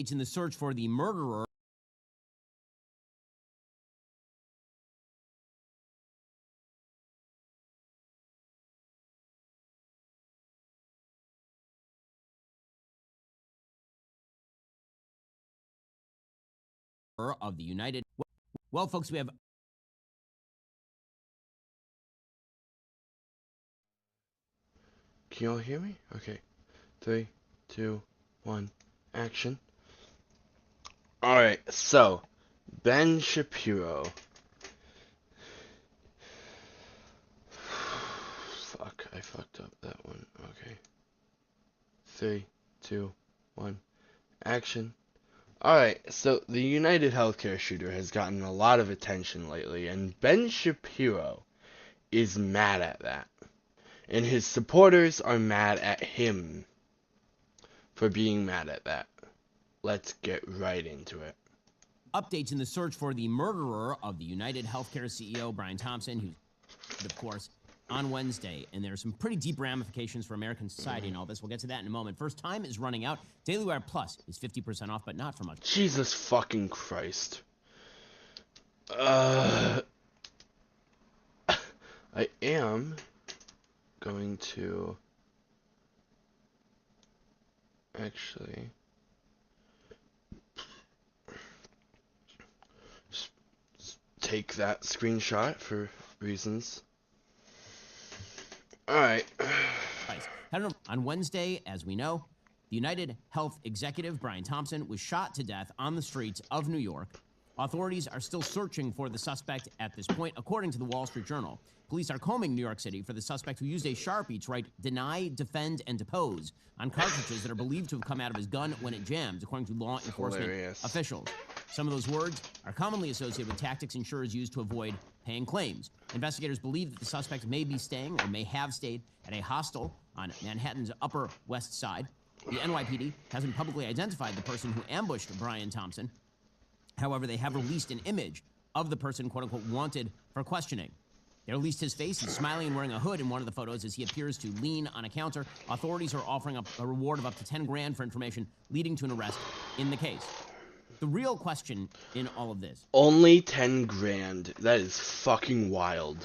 in the search for the murderer of the United. Well, folks, we have. Can you all hear me? Okay. 3, 2, 1, action. Alright, so, Ben Shapiro. Fuck, I fucked up that one. Okay. 3, 2, 1, action. Alright, so the United Healthcare shooter has gotten a lot of attention lately, and Ben Shapiro is mad at that. And his supporters are mad at him for being mad at that. Let's get right into it. Updates in the search for the murderer of the United Healthcare CEO, Brian Thompson, who, of course, on Wednesday. And there are some pretty deep ramifications for American society and all this. We'll get to that in a moment. First, time is running out. Daily Wire Plus is 50% off, but not for much. Jesus fucking Christ. I am going to actually take that screenshot for reasons. Alright. On Wednesday, as we know, the United Health executive, Brian Thompson, was shot to death on the streets of New York. Authorities are still searching for the suspect at this point, according to the Wall Street Journal. Police are combing New York City for the suspect who used a Sharpie to write "deny, defend, and depose" on cartridges that are believed to have come out of his gun when it jammed, according to law enforcement officials. Some of those words are commonly associated with tactics insurers use to avoid paying claims. Investigators believe that the suspect may be staying or may have stayed at a hostel on Manhattan's Upper West Side. The NYPD hasn't publicly identified the person who ambushed Brian Thompson. However, they have released an image of the person, quote-unquote, wanted for questioning. They released his face. He's smiling and wearing a hood in one of the photos as he appears to lean on a counter. Authorities are offering up a reward of up to 10 grand for information leading to an arrest in the case. The real question in all of this. Only 10 grand. That is fucking wild.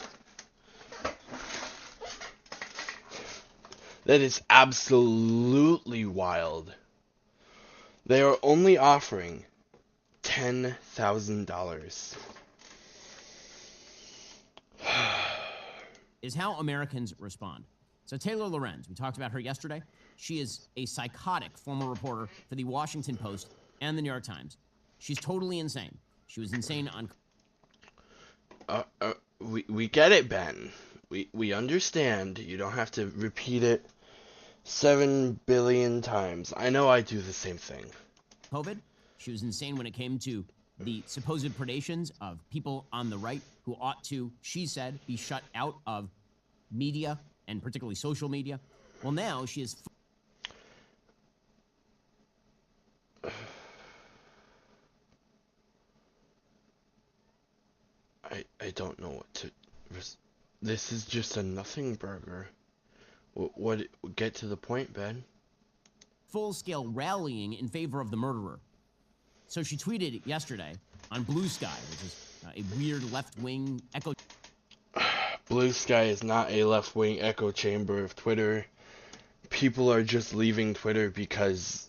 That is absolutely wild. They are only offering $10,000. Is how Americans respond. So Taylor Lorenz, we talked about her yesterday. She is a psychotic former reporter for the Washington Post and the New York Times. She's totally insane. She was insane on... We get it, Ben. We understand. You don't have to repeat it 7 billion times. I know I do the same thing. COVID. She was insane when it came to the supposed predations of people on the right who ought to, she said, be shut out of media, and particularly social media. Well, now she is... I don't know what to... This is just a nothing burger. What? Get to the point, Ben. Full-scale rallying in favor of the murderer. So she tweeted yesterday on Blue Sky, which is a weird left-wing echo... Blue Sky is not a left-wing echo chamber of Twitter. People are just leaving Twitter because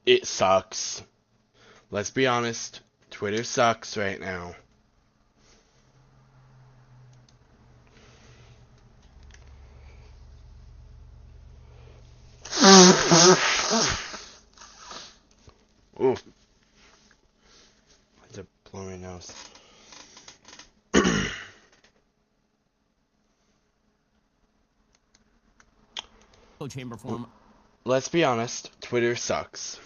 it sucks. Let's be honest. Twitter sucks right now. Ooh. I had to blow my nose. chamber form. Let's be honest, Twitter sucks.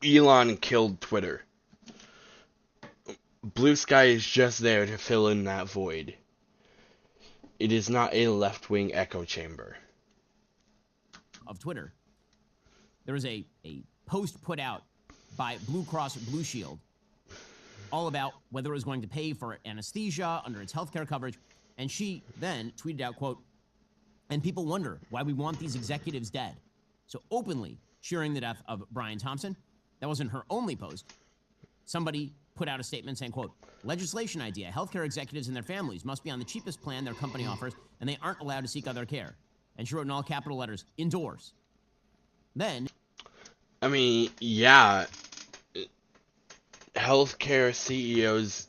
Elon killed Twitter. Blue Sky is just there to fill in that void. It is not a left-wing echo chamber. Of Twitter. There was a post put out by Blue Cross Blue Shield all about whether it was going to pay for anesthesia under its healthcare coverage. And she then tweeted out, quote, "And people wonder why we want these executives dead." So openly cheering the death of Brian Thompson. That wasn't her only post. Somebody put out a statement saying, quote, legislation idea, healthcare executives and their families must be on the cheapest plan their company offers, and they aren't allowed to seek other care. And she wrote in all capital letters, endorse. Then, I mean, yeah, healthcare CEOs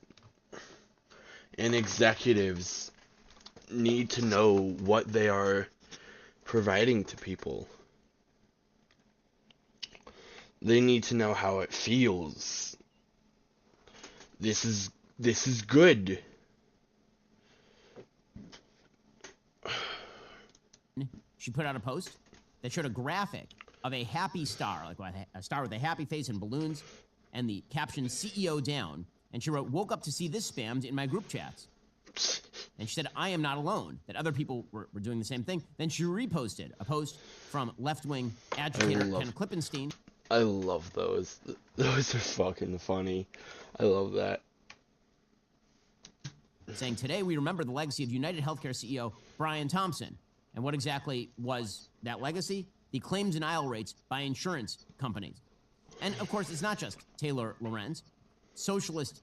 and executives need to know what they are providing to people. They need to know how it feels. This is good. she put out a post that showed a graphic of a happy star, like a star with a happy face and balloons, and the caption CEO down. And she wrote, woke up to see this spammed in my group chats. And she said, I am not alone, that other people were doing the same thing. Then she reposted a post from left-wing agitator Ken Klippenstein. I love those. Those are fucking funny. I love that. Saying, today we remember the legacy of United Healthcare CEO Brian Thompson. And what exactly was that legacy? The claim denial rates by insurance companies. And of course, it's not just Taylor Lorenz. Socialist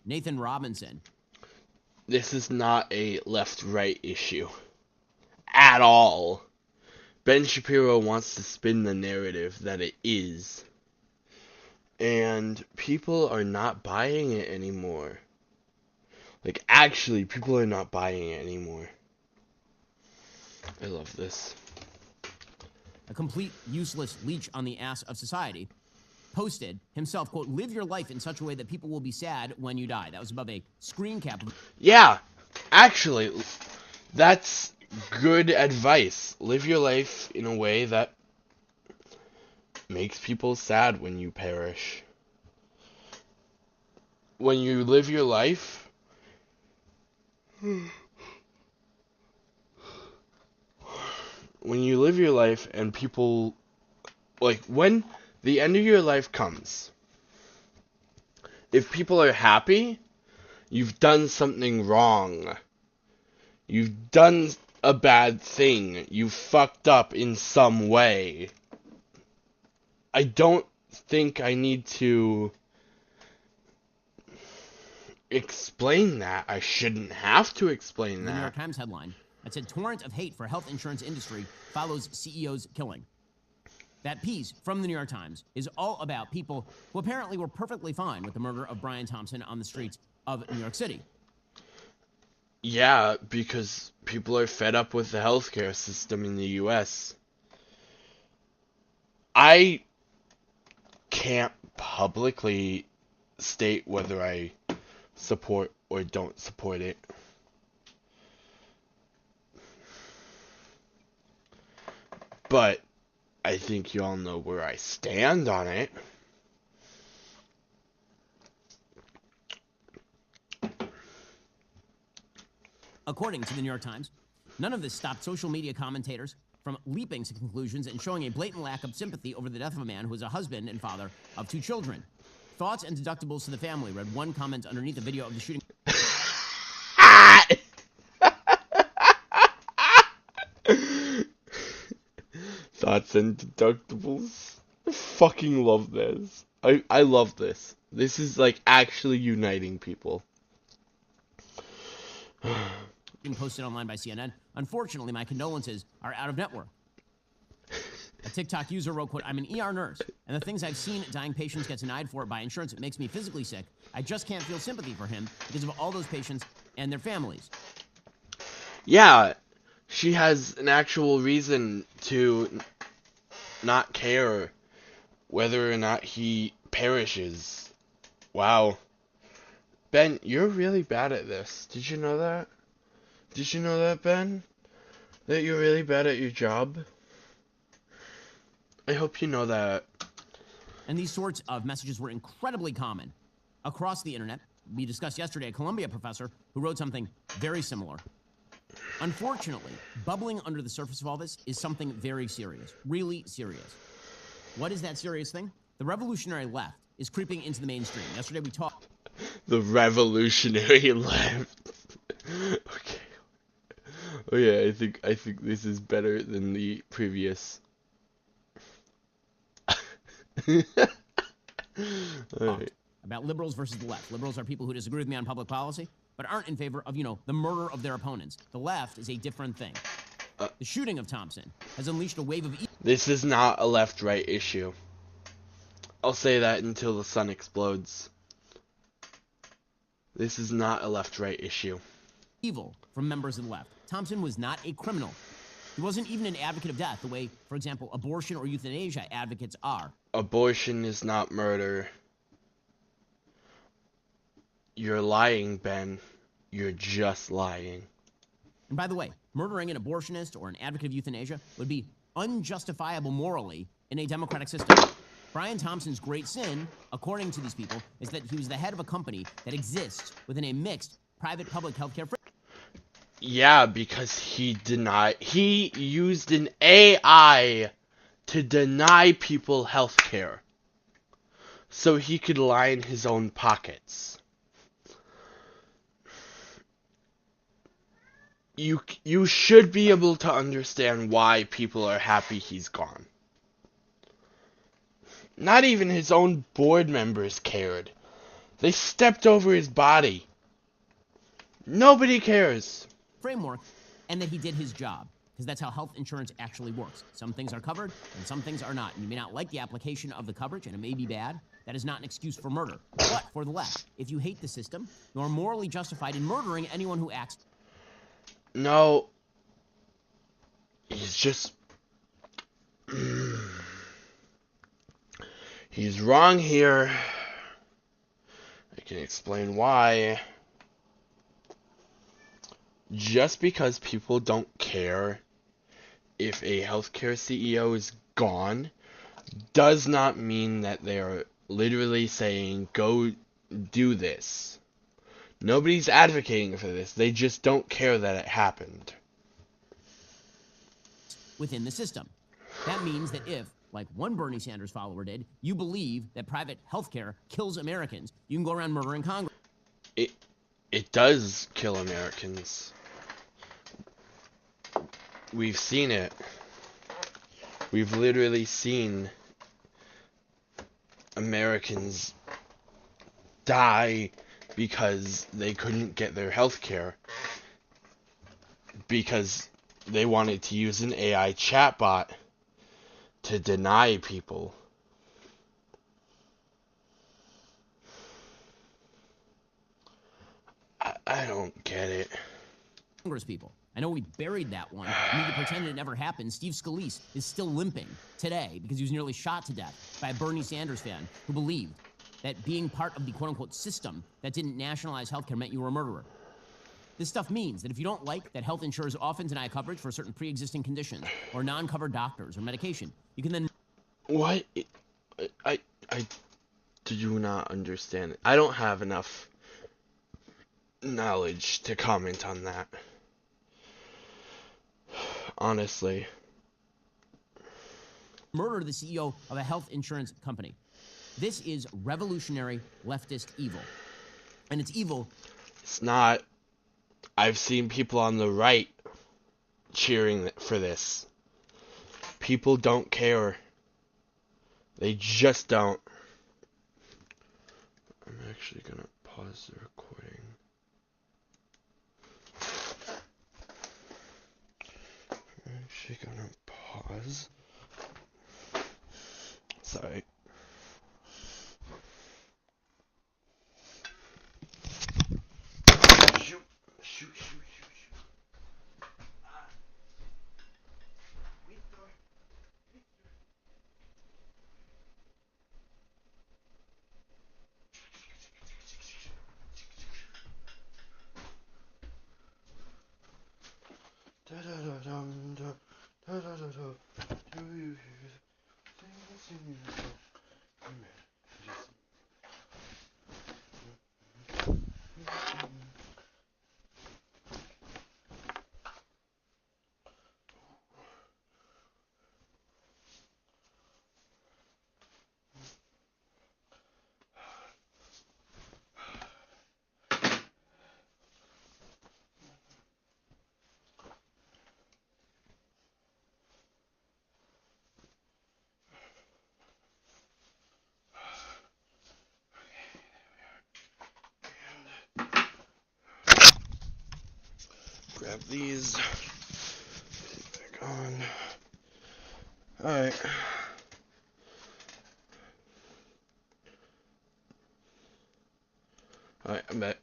Nathan Robinson. This is not a left-right issue at all. Ben Shapiro wants to spin the narrative that it is. And people are not buying it anymore. Like, actually, people are not buying it anymore. I love this. A complete useless leech on the ass of society posted himself, quote, live your life in such a way that people will be sad when you die. That was above a screen cap. Yeah, actually, that's good advice. Live your life in a way that makes people sad when you perish. When you live your life, and people, like, when the end of your life comes, if people are happy, you've done something wrong. You've done a bad thing. You fucked up in some way. I don't think I need to explain that. I shouldn't have to explain that. The New York Times headline that said, torrent of hate for health insurance industry follows CEO's killing. That piece from the New York Times is all about people who apparently were perfectly fine with the murder of Brian Thompson on the streets of New York City. Yeah, because people are fed up with the healthcare system in the U.S. I can't publicly state whether I support or don't support it. But I think you all know where I stand on it. According to the New York Times, none of this stopped social media commentators from leaping to conclusions and showing a blatant lack of sympathy over the death of a man who is a husband and father of 2 children. Thoughts and deductibles to the family, read one comment underneath the video of the shooting. Thoughts and deductibles. I fucking love this. I love this. This is like actually uniting people. Being posted online by CNN. Unfortunately, my condolences are out of network. A TikTok user wrote, quote, I'm an ER nurse, and the things I've seen dying patients get denied for by insurance, it makes me physically sick. I just can't feel sympathy for him because of all those patients and their families. Yeah, she has an actual reason to not care whether or not he perishes. Wow. Ben, you're really bad at this. Did you know that? Did you know that, Ben? That you're really bad at your job? I hope you know that. And these sorts of messages were incredibly common across the internet. We discussed yesterday a Columbia professor who wrote something very similar. Unfortunately, bubbling under the surface of all this is something very serious, really serious. What is that serious thing? The revolutionary left is creeping into the mainstream. Yesterday we talked. The revolutionary left. Okay. Oh yeah, I think this is better than the previous. Alright. About liberals versus the left. Liberals are people who disagree with me on public policy, but aren't in favor of, the murder of their opponents. The left is a different thing. The shooting of Thompson has unleashed a wave of This is not a left-right issue. I'll say that until the sun explodes. This is not a left-right issue. evil from members of the left. Thompson was not a criminal. He wasn't even an advocate of death, the way, for example, abortion or euthanasia advocates are. Abortion is not murder. You're lying, Ben. You're just lying. And by the way, murdering an abortionist or an advocate of euthanasia would be unjustifiable morally in a democratic system. Brian Thompson's great sin, according to these people, is that he was the head of a company that exists within a mixed private-public healthcare framework. Yeah, because he used an AI to deny people health care so he could line his own pockets. You should be able to understand why people are happy he's gone. Not even his own board members cared. They stepped over his body. Nobody cares. Framework, and that he did his job, because that's how health insurance actually works. Some things are covered, and some things are not. And you may not like the application of the coverage, and it may be bad. That is not an excuse for murder. But for the left, if you hate the system, you are morally justified in murdering anyone who acts. No. He's just... He's wrong here. I can explain why. Just because people don't care if a healthcare CEO is gone does not mean that they are literally saying, go do this. Nobody's advocating for this. They just don't care that it happened. Within the system. That means that if, like one Bernie Sanders follower did, you believe that private healthcare kills Americans, you can go around murdering Congress. It does kill Americans. We've seen it. We've literally seen Americans die because they couldn't get their health care because they wanted to use an AI chatbot to deny people. I don't get it. Congress people. I know we buried that one. We need to pretend it never happened. Steve Scalise is still limping today because he was nearly shot to death by a Bernie Sanders fan who believed that being part of the quote-unquote system that didn't nationalize healthcare meant you were a murderer. This stuff means that if you don't like that health insurers often deny coverage for certain pre-existing conditions or non-covered doctors or medication, you can then... What? I do not understand it. I don't have enough knowledge to comment on that. Honestly. Murder the CEO of a health insurance company. This is revolutionary leftist evil. And it's evil. It's not. I've seen people on the right cheering for this. People don't care. They just don't. I'm actually gonna pause the recording. I'm actually gonna pause. Sorry. Shoot. have these. Back on. Alright. Alright, I'm back.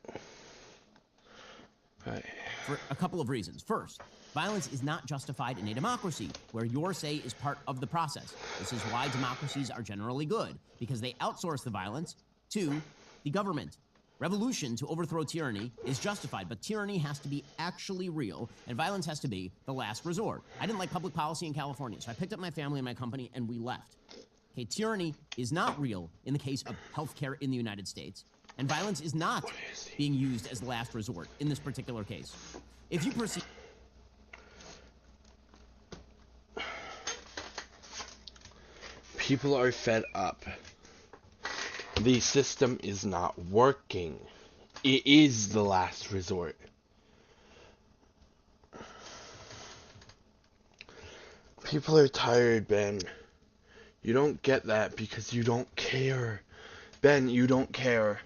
Alright. For a couple of reasons. First, violence is not justified in a democracy where your say is part of the process. This is why democracies are generally good, because they outsource the violence to the government. Revolution to overthrow tyranny is justified, but tyranny has to be actually real, and violence has to be the last resort. I didn't like public policy in California, so I picked up my family and my company, and we left. Okay, tyranny is not real in the case of healthcare in the United States, and violence is not being used as the last resort in this particular case. If you perceive... People are fed up. The system is not working. It is the last resort. People are tired, Ben. You don't get that because you don't care. Ben, you don't care.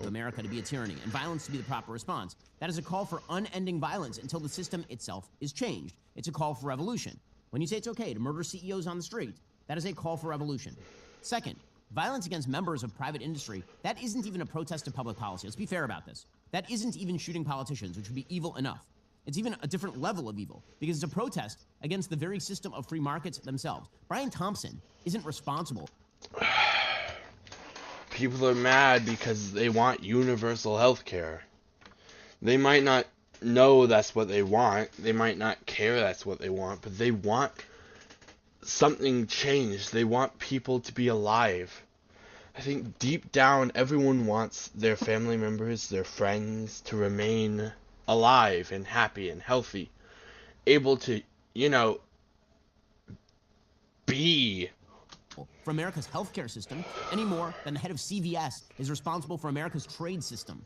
America to be a tyranny and violence to be the proper response. That is a call for unending violence until the system itself is changed. It's a call for revolution. When you say it's okay to murder CEOs on the street, that is a call for revolution. Second, violence against members of private industry, that isn't even a protest of public policy. Let's be fair about this. That isn't even shooting politicians, which would be evil enough. It's even a different level of evil, because it's a protest against the very system of free markets themselves. Brian Thompson isn't responsible. People are mad because they want universal health care. They might not know that's what they want. They might not care that's what they want, but they want something changed. They want people to be alive. I think deep down, everyone wants their family members, their friends to remain alive and happy and healthy. Able to, be. For America's healthcare system, any more than the head of CVS is responsible for America's trade system.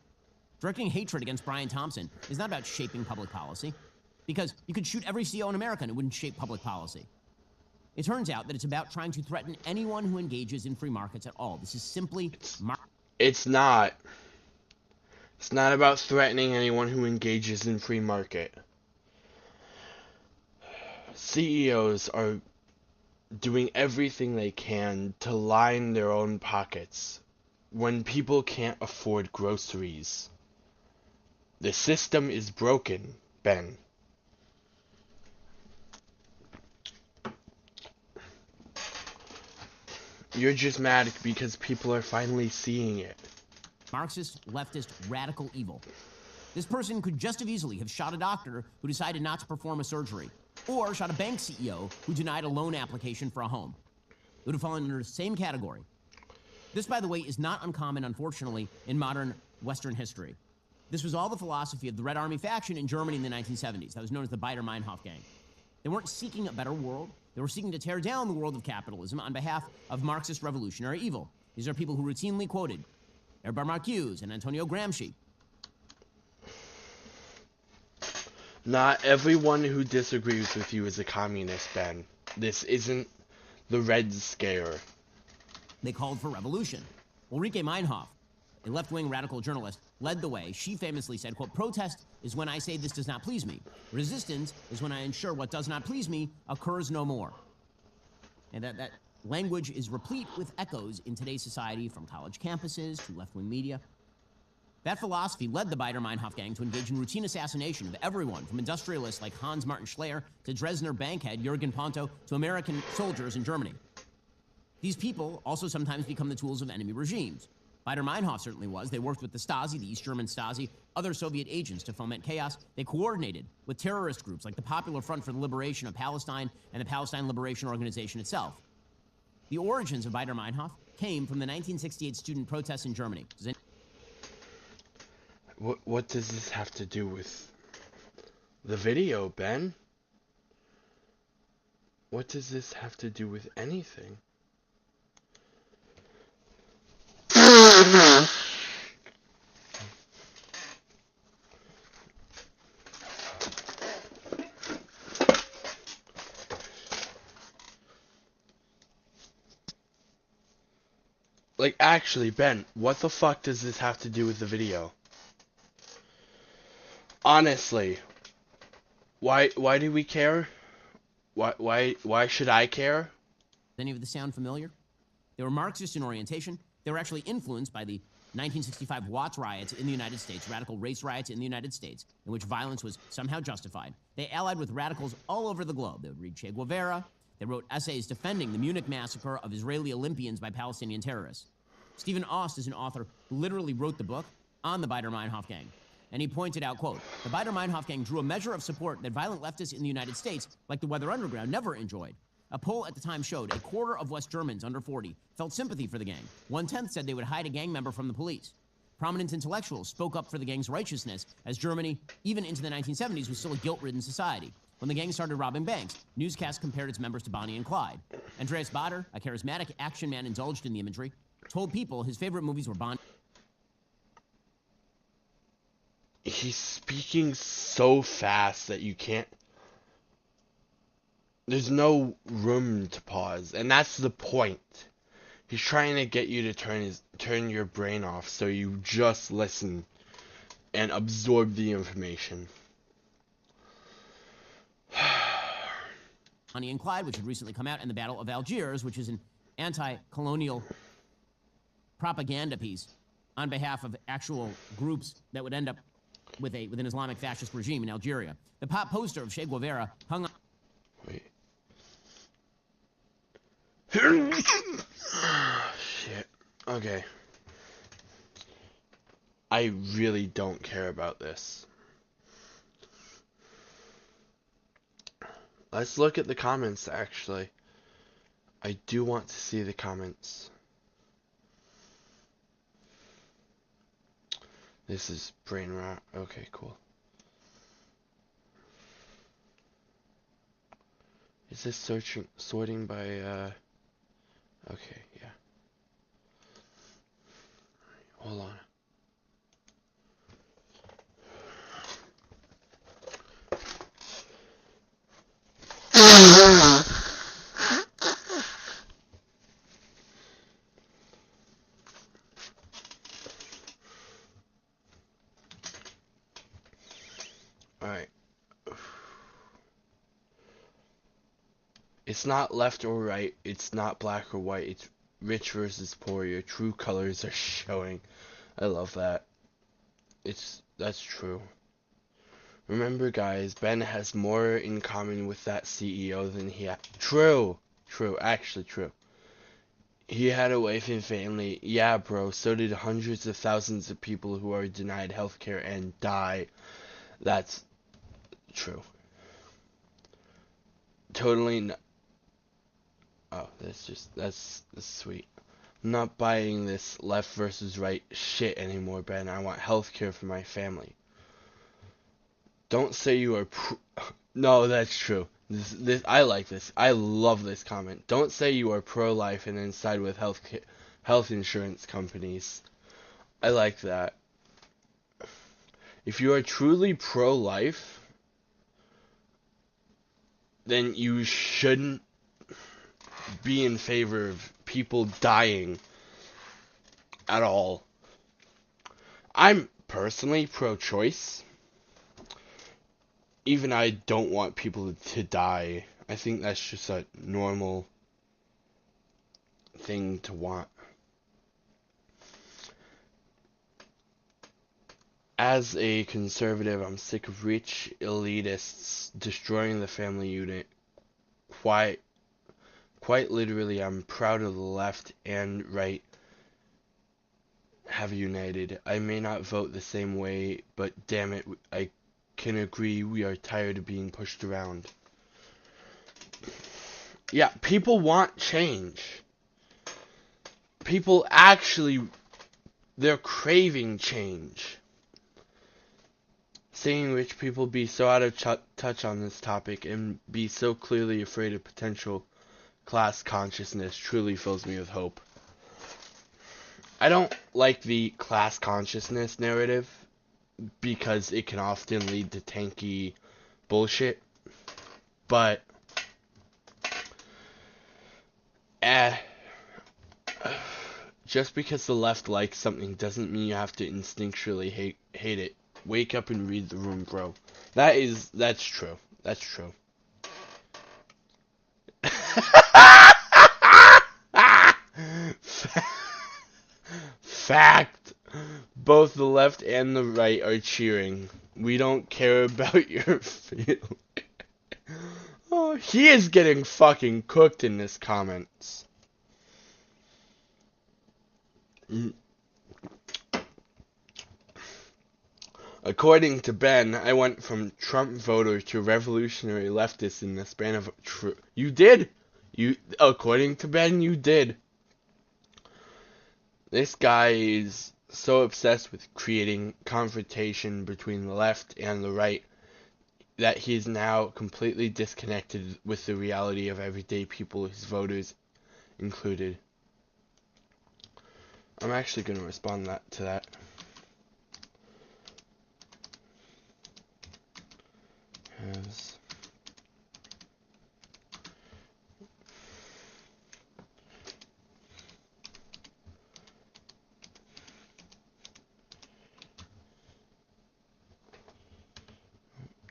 Directing hatred against Brian Thompson is not about shaping public policy, because you could shoot every CEO in America and it wouldn't shape public policy. It turns out that it's about trying to threaten anyone who engages in free markets at all. This is simply... It's not. It's not about threatening anyone who engages in free market. CEOs are doing everything they can to line their own pockets when people can't afford groceries. The system is broken, Ben. You're just mad because people are finally seeing it. Marxist, leftist, radical evil. This person could just as easily have shot a doctor who decided not to perform a surgery, or shot a bank CEO who denied a loan application for a home. It would have fallen under the same category. This, by the way, is not uncommon, unfortunately, in modern Western history. This was all the philosophy of the Red Army faction in Germany in the 1970s. That was known as the Baader-Meinhof gang. They weren't seeking a better world. They were seeking to tear down the world of capitalism on behalf of Marxist revolutionary evil. These are people who routinely quoted Herbert Marcuse and Antonio Gramsci. Not everyone who disagrees with you is a communist, Ben. This isn't the Red Scare. They called for revolution. Ulrike Meinhof, a left-wing radical journalist, led the way. She famously said, quote, "Protest is when I say this does not please me. Resistance is when I ensure what does not please me occurs no more." And that language is replete with echoes in today's society, from college campuses to left-wing media. That philosophy led the Baader-Meinhof gang to engage in routine assassination of everyone from industrialists like Hans Martin Schleyer to Dresdner bankhead Jürgen Ponto to American soldiers in Germany. These people also sometimes become the tools of enemy regimes. Baader-Meinhof certainly was. They worked with the Stasi, the East German Stasi, other Soviet agents to foment chaos. They coordinated with terrorist groups like the Popular Front for the Liberation of Palestine and the Palestine Liberation Organization itself. The origins of Baader-Meinhof came from the 1968 student protests in Germany. What does this have to do with the video, Ben? What does this have to do with anything? Like, actually, Ben, what the fuck does this have to do with the video? Honestly, why do we care? Why should I care? Any of this sound familiar? They were Marxist in orientation. They were actually influenced by the 1965 Watts riots in the United States, radical race riots in the United States, in which violence was somehow justified. They allied with radicals all over the globe. They would read Che Guevara. They wrote essays defending the Munich massacre of Israeli Olympians by Palestinian terrorists. Stephen Ost is an author who literally wrote the book on the Baader-Meinhof gang. And he pointed out, quote, the Baader-Meinhof gang drew a measure of support that violent leftists in the United States, like the Weather Underground, never enjoyed. A poll at the time showed a quarter of West Germans under 40 felt sympathy for the gang. 1/10 said they would hide a gang member from the police. Prominent intellectuals spoke up for the gang's righteousness, as Germany, even into the 1970s, was still a guilt-ridden society. When the gang started robbing banks, newscasts compared its members to Bonnie and Clyde. Andreas Baader, a charismatic action man indulged in the imagery, told people his favorite movies were Bonnie. He's speaking so fast that you can't. There's no room to pause, and that's the point. He's trying to get you to turn your brain off so you just listen and absorb the information. Bonnie and Clyde, which had recently come out, and the Battle of Algiers, which is an anti-colonial propaganda piece on behalf of actual groups that would end up with an Islamic fascist regime in Algeria. The pop poster of Che Guevara hung on. Wait. Shit. Okay. I really don't care about this. Let's look at the comments, actually. I do want to see the comments. This is brain rot. Okay, cool. Is this sorting by, okay, yeah. Hold on. Alright. It's not left or right, it's not black or white, it's rich versus poor, your true colors are showing. I love that. That's true. Remember guys, Ben has more in common with that CEO than he had. True, actually true. He had a wife and family. Yeah bro, so did hundreds of thousands of people who are denied healthcare and die. That's true. Totally oh, that's sweet. I'm not buying this left versus right shit anymore, Ben. I want healthcare for my family. Don't say you are no, that's true. This I like this. I love this comment. Don't say you are pro-life and then side with health insurance companies. I like that. If you are truly pro-life, then you shouldn't be in favor of people dying at all. I'm personally pro-choice. Even I don't want people to die. I think that's just a normal thing to want. As a conservative, I'm sick of rich elitists destroying the family unit. Quite literally, I'm proud of the left and right have united. I may not vote the same way, but damn it, I can agree we are tired of being pushed around. Yeah, people want change. People actually, they're craving change. Seeing rich people be so out of touch on this topic and be so clearly afraid of potential class consciousness truly fills me with hope. I don't like the class consciousness narrative because it can often lead to tanky bullshit, but just because the left likes something doesn't mean you have to instinctually hate it. wake up and read the room, bro. That's true. That's true. Fact. Both the left and the right are cheering. We don't care about your feelings. Oh, he is getting fucking cooked in this comments. According to Ben, I went from Trump voter to revolutionary leftist in the span of you did. According to Ben, you did. This guy is so obsessed with creating confrontation between the left and the right that he is now completely disconnected with the reality of everyday people, his voters included. I'm actually going to respond to that.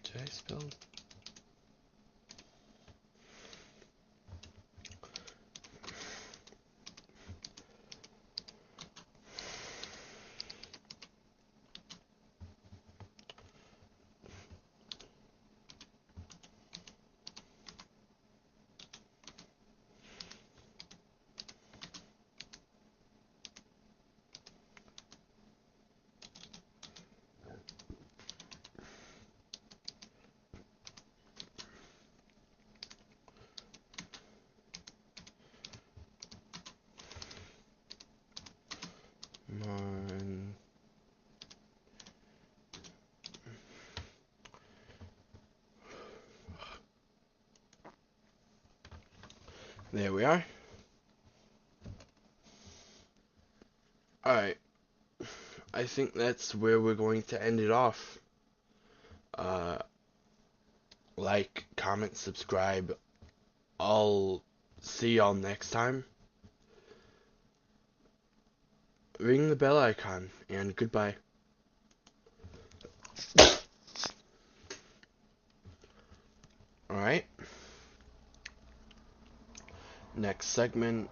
Did I spell? There we are. Alright. I think that's where we're going to end it off. Like, comment, subscribe. I'll see y'all next time. Ring the bell icon, and goodbye. Alright. Next segment.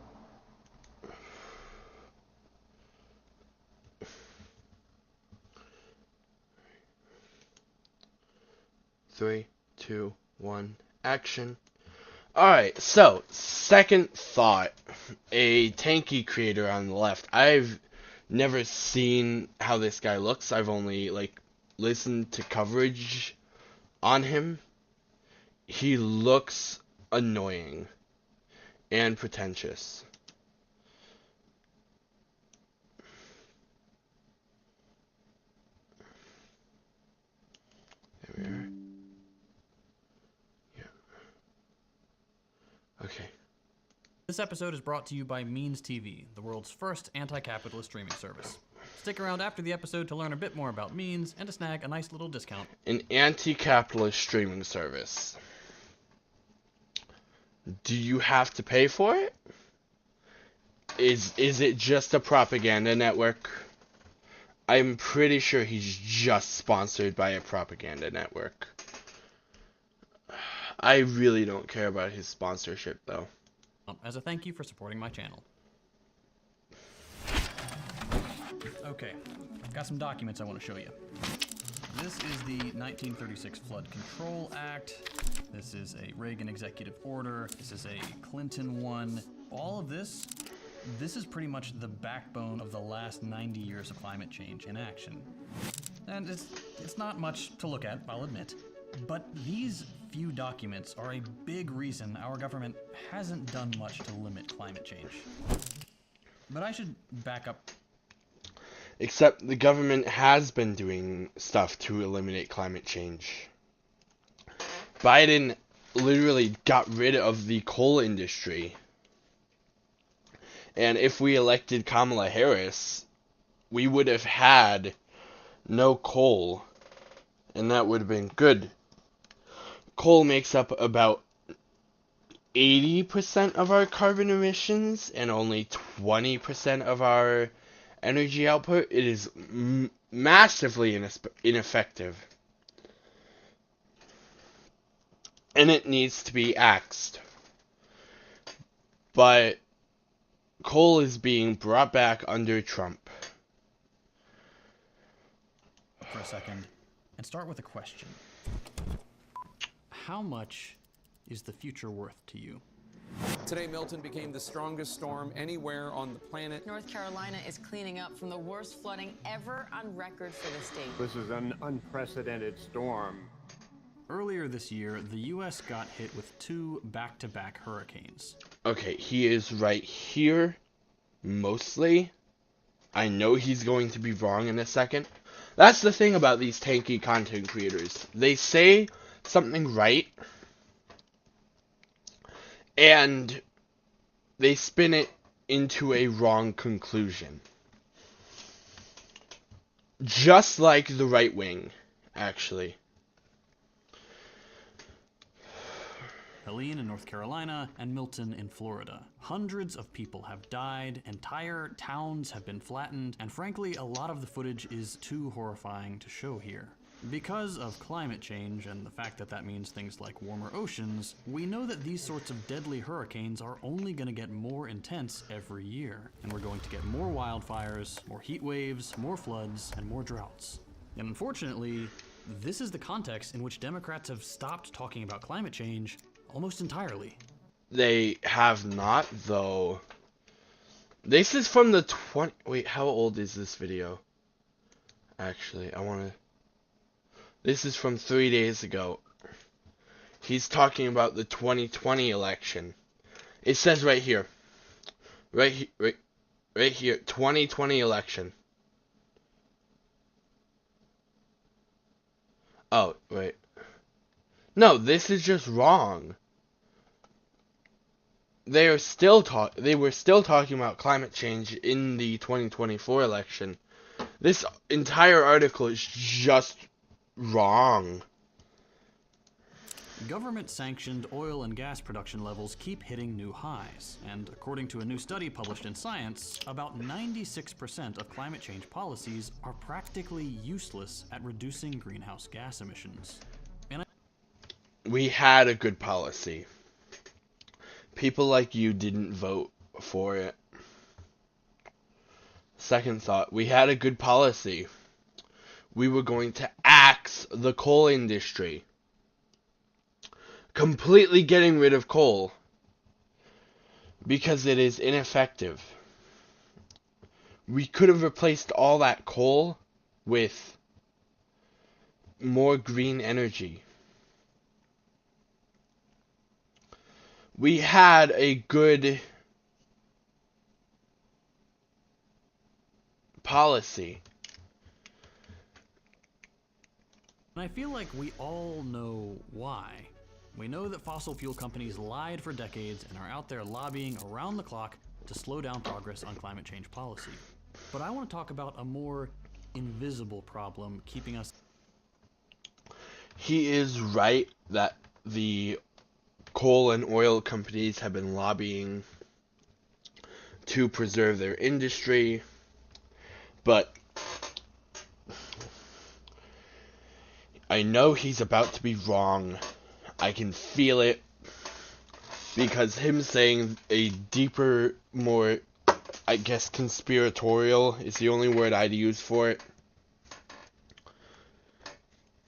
Three, two, one, action. Alright, so, second thought. A tanky creator on the left. I've never seen how this guy looks. I've only, listened to coverage on him. He looks annoying and pretentious. There we are. Yeah. Okay. This episode is brought to you by Means TV, the world's first anti-capitalist streaming service. Stick around after the episode to learn a bit more about Means and to snag a nice little discount. An anti-capitalist streaming service. Do you have to pay for it? Is it just a propaganda network? I'm pretty sure he's just sponsored by a propaganda network. I really don't care about his sponsorship, though. As a thank you for supporting my channel. Okay, I've got some documents I want to show you. This is the 1936 Flood Control Act. This is a Reagan executive order. This is a Clinton one. All of this is pretty much the backbone of the last 90 years of climate change in action. And it's not much to look at, I'll admit. But these few documents are a big reason our government hasn't done much to limit climate change. But I should back up. Except the government has been doing stuff to eliminate climate change. Biden literally got rid of the coal industry. And if we elected Kamala Harris, we would have had no coal. And that would have been good. Coal makes up about 80% of our carbon emissions and only 20% of our energy output. It is massively ineffective. And it needs to be axed. But coal is being brought back under Trump. For a second, and start with a question. How much is the future worth to you? Today, Milton became the strongest storm anywhere on the planet. North Carolina is cleaning up from the worst flooding ever on record for the state. This is an unprecedented storm. Earlier this year, the U.S. got hit with 2 back-to-back hurricanes. Okay, he is right here, mostly. I know he's going to be wrong in a second. That's the thing about these tanky content creators. They say something right, and they spin it into a wrong conclusion. Just like the right wing, actually. Helene in North Carolina, and Milton in Florida. Hundreds of people have died, entire towns have been flattened, and frankly, a lot of the footage is too horrifying to show here. Because of climate change and the fact that that means things like warmer oceans, we know that these sorts of deadly hurricanes are only going to get more intense every year, and we're going to get more wildfires, more heat waves, more floods, and more droughts. And unfortunately, this is the context in which Democrats have stopped talking about climate change almost entirely. They have not, though. This is from the Wait, how old is this video? Actually, this is from 3 days ago. He's talking about the 2020 election. It says right here. Right here. 2020 election. Oh, wait. No, this is just wrong. They were still talking about climate change in the 2024 election. This entire article is just wrong. Government-sanctioned oil and gas production levels keep hitting new highs, and according to a new study published in Science, about 96% of climate change policies are practically useless at reducing greenhouse gas emissions. We had a good policy. People like you didn't vote for it. Second thought, we had a good policy. We were going to axe the coal industry. Completely getting rid of coal. Because it is ineffective. We could have replaced all that coal with more green energy. We had a good policy. And I feel like we all know why. We know that fossil fuel companies lied for decades and are out there lobbying around the clock to slow down progress on climate change policy. But I want to talk about a more invisible problem keeping us... He is right that the coal and oil companies have been lobbying to preserve their industry, but I know he's about to be wrong. I can feel it, because him saying a deeper, more, I guess, conspiratorial is the only word I'd use for it.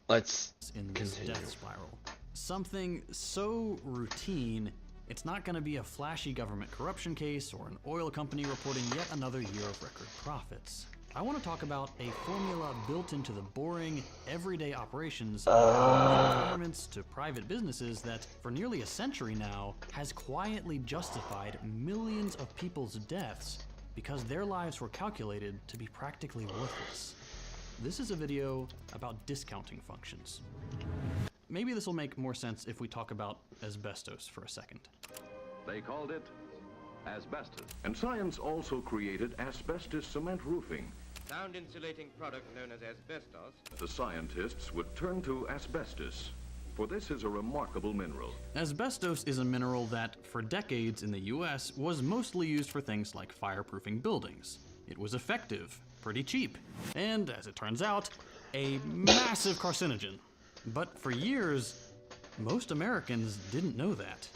Let's in this continue. death spiral. Something so routine, it's not going to be a flashy government corruption case or an oil company reporting yet another year of record profits. I want to talk about a formula built into the boring, everyday operations of governments to private businesses that, for nearly a century now, has quietly justified millions of people's deaths because their lives were calculated to be practically worthless. This is a video about discounting functions. Maybe this will make more sense if we talk about asbestos for a second. They called it asbestos. And science also created asbestos cement roofing. Sound insulating product known as asbestos. The scientists would turn to asbestos, for this is a remarkable mineral. Asbestos is a mineral that, for decades in the US, was mostly used for things like fireproofing buildings. It was effective, pretty cheap, and, as it turns out, a massive carcinogen. But for years, most Americans didn't know that.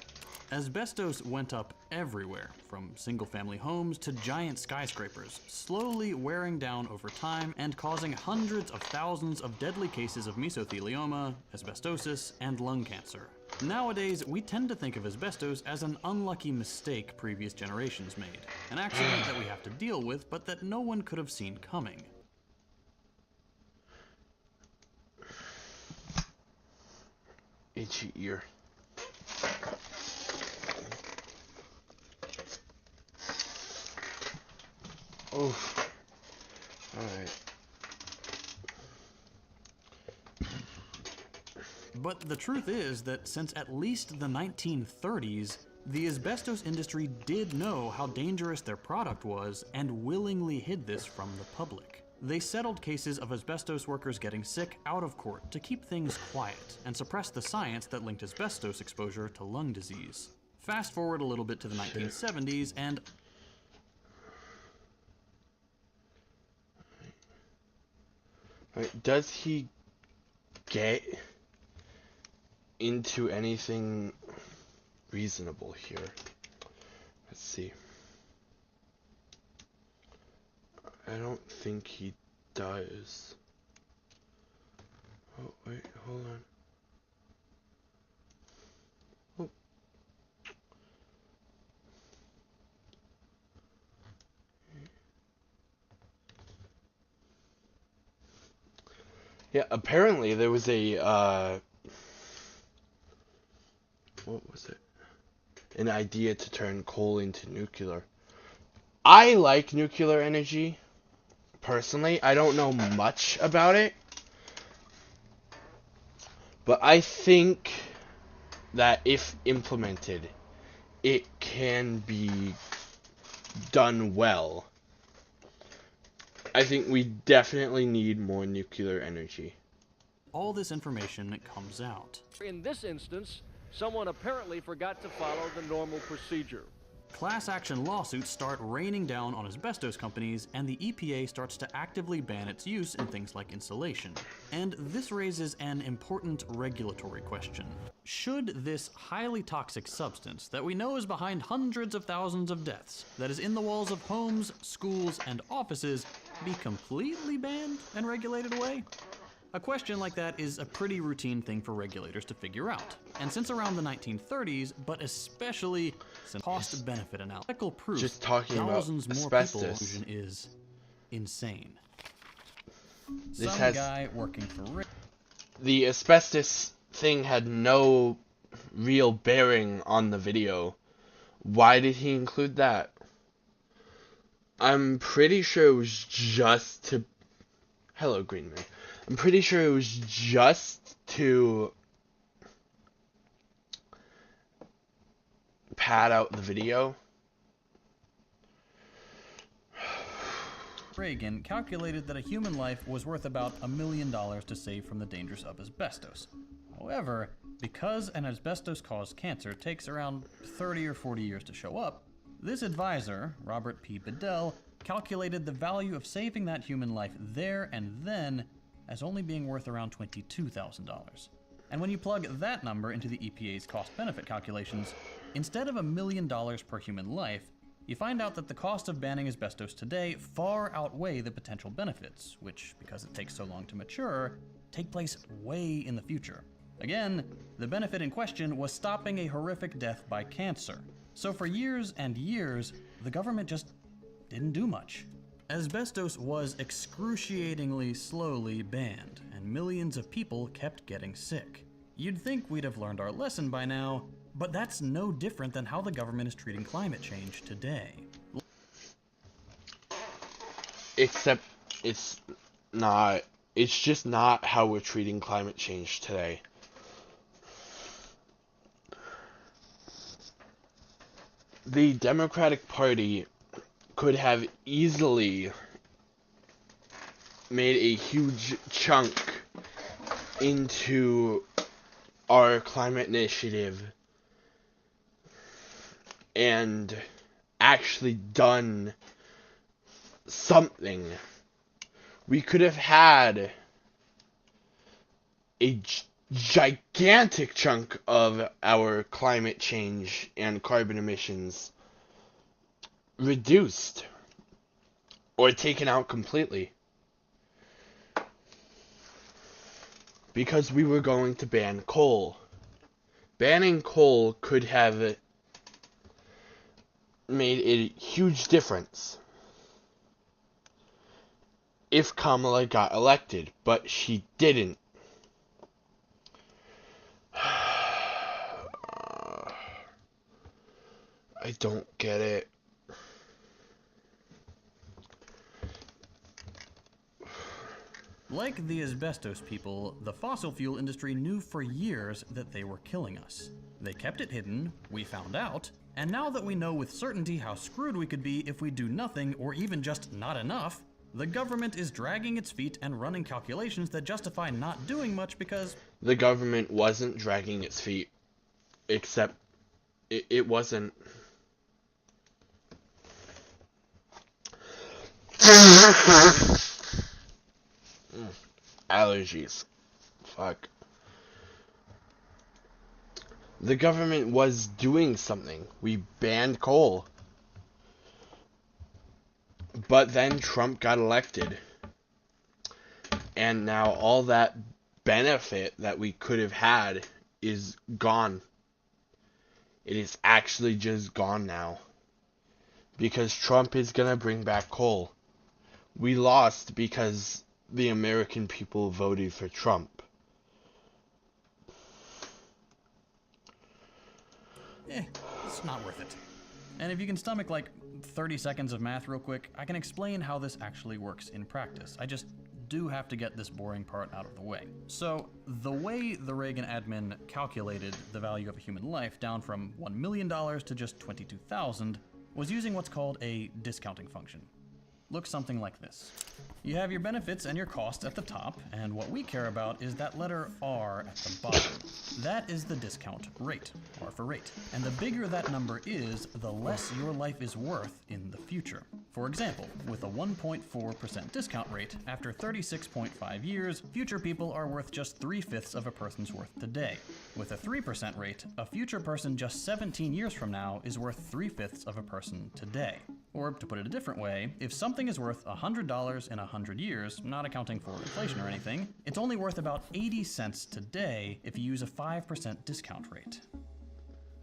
Asbestos went up everywhere, from single-family homes to giant skyscrapers, slowly wearing down over time and causing hundreds of thousands of deadly cases of mesothelioma, asbestosis, and lung cancer. Nowadays, we tend to think of asbestos as an unlucky mistake previous generations made, an accident that we have to deal with, but that no one could have seen coming. Itchy ear. Oh, alright. But the truth is that since at least the 1930s, the asbestos industry did know how dangerous their product was and willingly hid this from the public. They settled cases of asbestos workers getting sick out of court to keep things quiet and suppress the science that linked asbestos exposure to lung disease. Fast forward a little bit to the 1970s and does he get into anything reasonable here? Let's see. I don't think he does. Oh, wait, hold on. Oh. Yeah, apparently there was a, what was it? An idea to turn coal into nuclear. I like nuclear energy, personally. I don't know much about it, but I think that if implemented, it can be done well. I think we definitely need more nuclear energy. all this information comes out. In this instance, someone apparently forgot to follow the normal procedure. Class action lawsuits start raining down on asbestos companies, and the EPA starts to actively ban its use in things like insulation. And this raises an important regulatory question. Should this highly toxic substance that we know is behind hundreds of thousands of deaths, that is in the walls of homes, schools, and offices, be completely banned and regulated away? A question like that is a pretty routine thing for regulators to figure out. And since around the 1930s, but especially since cost-benefit analysis, proof Just talking about thousands more asbestos. people is insane. This Some has- guy working for The asbestos thing had no real bearing on the video. Why did he include that? I'm pretty sure it was just to... Hello, Greenman. I'm pretty sure it was just to pad out the video. Reagan calculated that a human life was worth about $1 million to save from the dangers of asbestos. However, because an asbestos-caused cancer takes around 30 or 40 years to show up, this advisor, Robert P. Bedell, calculated the value of saving that human life there and then as only being worth around $22,000. And when you plug that number into the EPA's cost-benefit calculations, instead of $1 million per human life, you find out that the cost of banning asbestos today far outweigh the potential benefits, which, because it takes so long to mature, take place way in the future. Again, the benefit in question was stopping a horrific death by cancer. So for years and years, the government just didn't do much. Asbestos was excruciatingly slowly banned, and millions of people kept getting sick. You'd think we'd have learned our lesson by now, but that's no different than how the government is treating climate change today. Except it's just not how we're treating climate change today. The Democratic Party could have easily made a huge chunk into our climate initiative and actually done something. We could have had a gigantic chunk of our climate change and carbon emissions reduced or taken out completely. Because we were going to ban coal. Banning coal could have made a huge difference if Kamala got elected, but she didn't. I don't get it. Like the asbestos people, the fossil fuel industry knew for years that they were killing us. They kept it hidden, we found out, and now that we know with certainty how screwed we could be if we do nothing or even just not enough, the government is dragging its feet and running calculations that justify not doing much because the government wasn't dragging its feet, except it wasn't. Allergies. Fuck. The government was doing something. We banned coal. But then Trump got elected. And now all that benefit that we could have had is gone. It is actually just gone now. Because Trump is gonna bring back coal. We lost because the American people voted for Trump. It's not worth it. And if you can stomach like 30 seconds of math real quick, I can explain how this actually works in practice. I just do have to get this boring part out of the way. So, the way the Reagan admin calculated the value of a human life down from $1 million to just $22,000 was using what's called a discounting function. Looks something like this. You have your benefits and your costs at the top, and what we care about is that letter R at the bottom. That is the discount rate, R for rate. And the bigger that number is, the less your life is worth in the future. For example, with a 1.4% discount rate, after 36.5 years, future people are worth just 3/5 of a person's worth today. With a 3% rate, a future person just 17 years from now is worth 3/5 of a person today. Or, to put it a different way, if something is worth $100 in 100 years, not accounting for inflation or anything, it's only worth about 80 cents today if you use a 5% discount rate.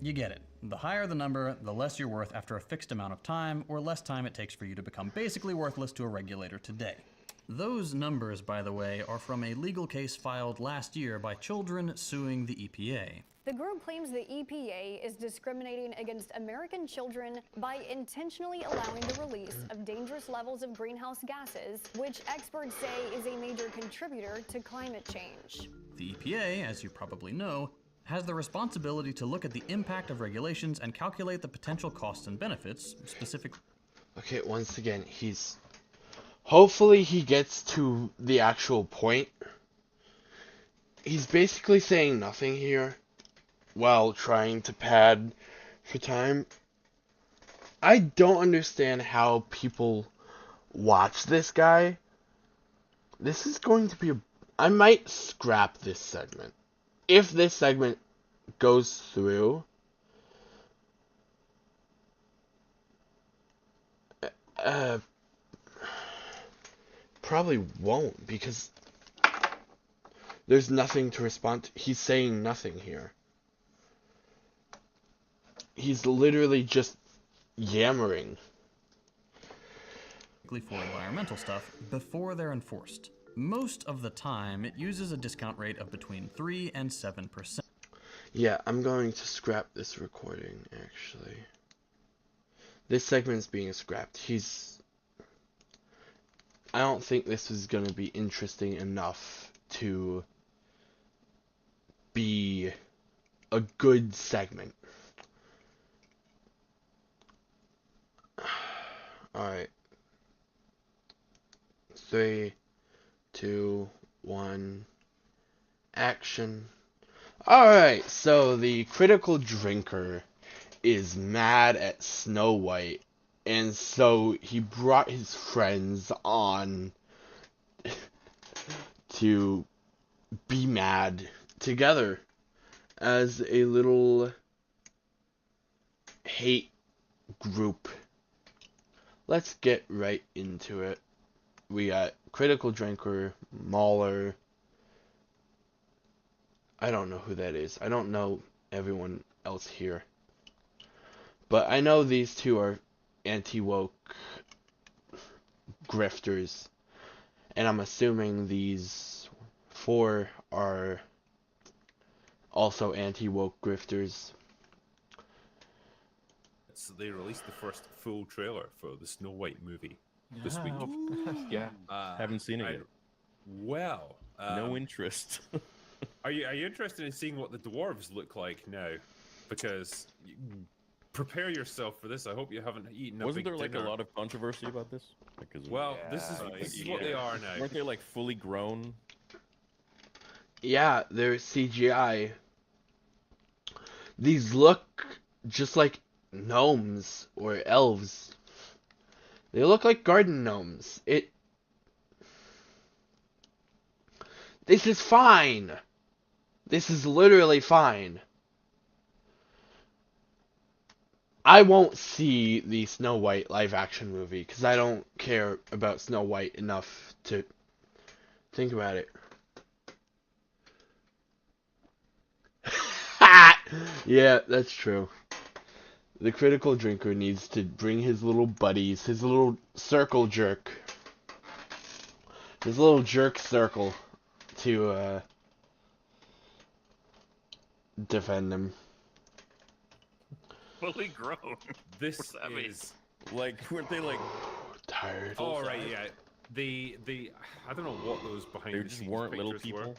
You get it. The higher the number, the less you're worth after a fixed amount of time, or less time it takes for you to become basically worthless to a regulator today. Those numbers, by the way, are from a legal case filed last year by children suing the EPA. The group claims the EPA is discriminating against American children by intentionally allowing the release of dangerous levels of greenhouse gases, which experts say is a major contributor to climate change. The EPA, as you probably know, has the responsibility to look at the impact of regulations and calculate the potential costs and benefits, specifically. Okay, once again, hopefully he gets to the actual point. He's basically saying nothing here while trying to pad for time. I don't understand how people watch this guy. This is going to be I might scrap this segment. If this segment goes through, probably won't, because there's nothing to respond to. He's saying nothing here. He's literally just yammering. For environmental stuff before they're enforced. Most of the time, it uses a discount rate of between 3 and 7%. Yeah, I'm going to scrap this recording, actually. This segment's being scrapped. I don't think this is going to be interesting enough to be a good segment. Alright. 3, 2, 1, action. Alright, so the critical drinker is mad at Snow White And so he brought his friends on to be mad together as a little hate group. Let's get right into it. We got Critical Drinker, Mauler. I don't know who that is. I don't know everyone else here. But I know these two are anti-woke grifters. And I'm assuming these 4 are also anti-woke grifters. So they released the first full trailer for the Snow White movie this week. Yeah, haven't seen it yet. Well, no interest. Are you interested in seeing what the dwarves look like now? Because prepare yourself for this. I hope you haven't eaten. Wasn't there like a lot of controversy about this? Well, this is what they are now. Weren't they like fully grown? Yeah, they're CGI. These look just like gnomes or elves. They look like garden gnomes. This is fine. This is literally fine. I won't see the Snow White live action movie because I don't care about Snow White enough to think about it. Yeah, that's true. The Critical Drinker needs to bring his little buddies, his little circle jerk, his little jerk circle to defend him. Fully grown. This is like, weren't they like tired? Oh right, yeah. The I don't know what those behind they the just scenes weren't little pictures people. were.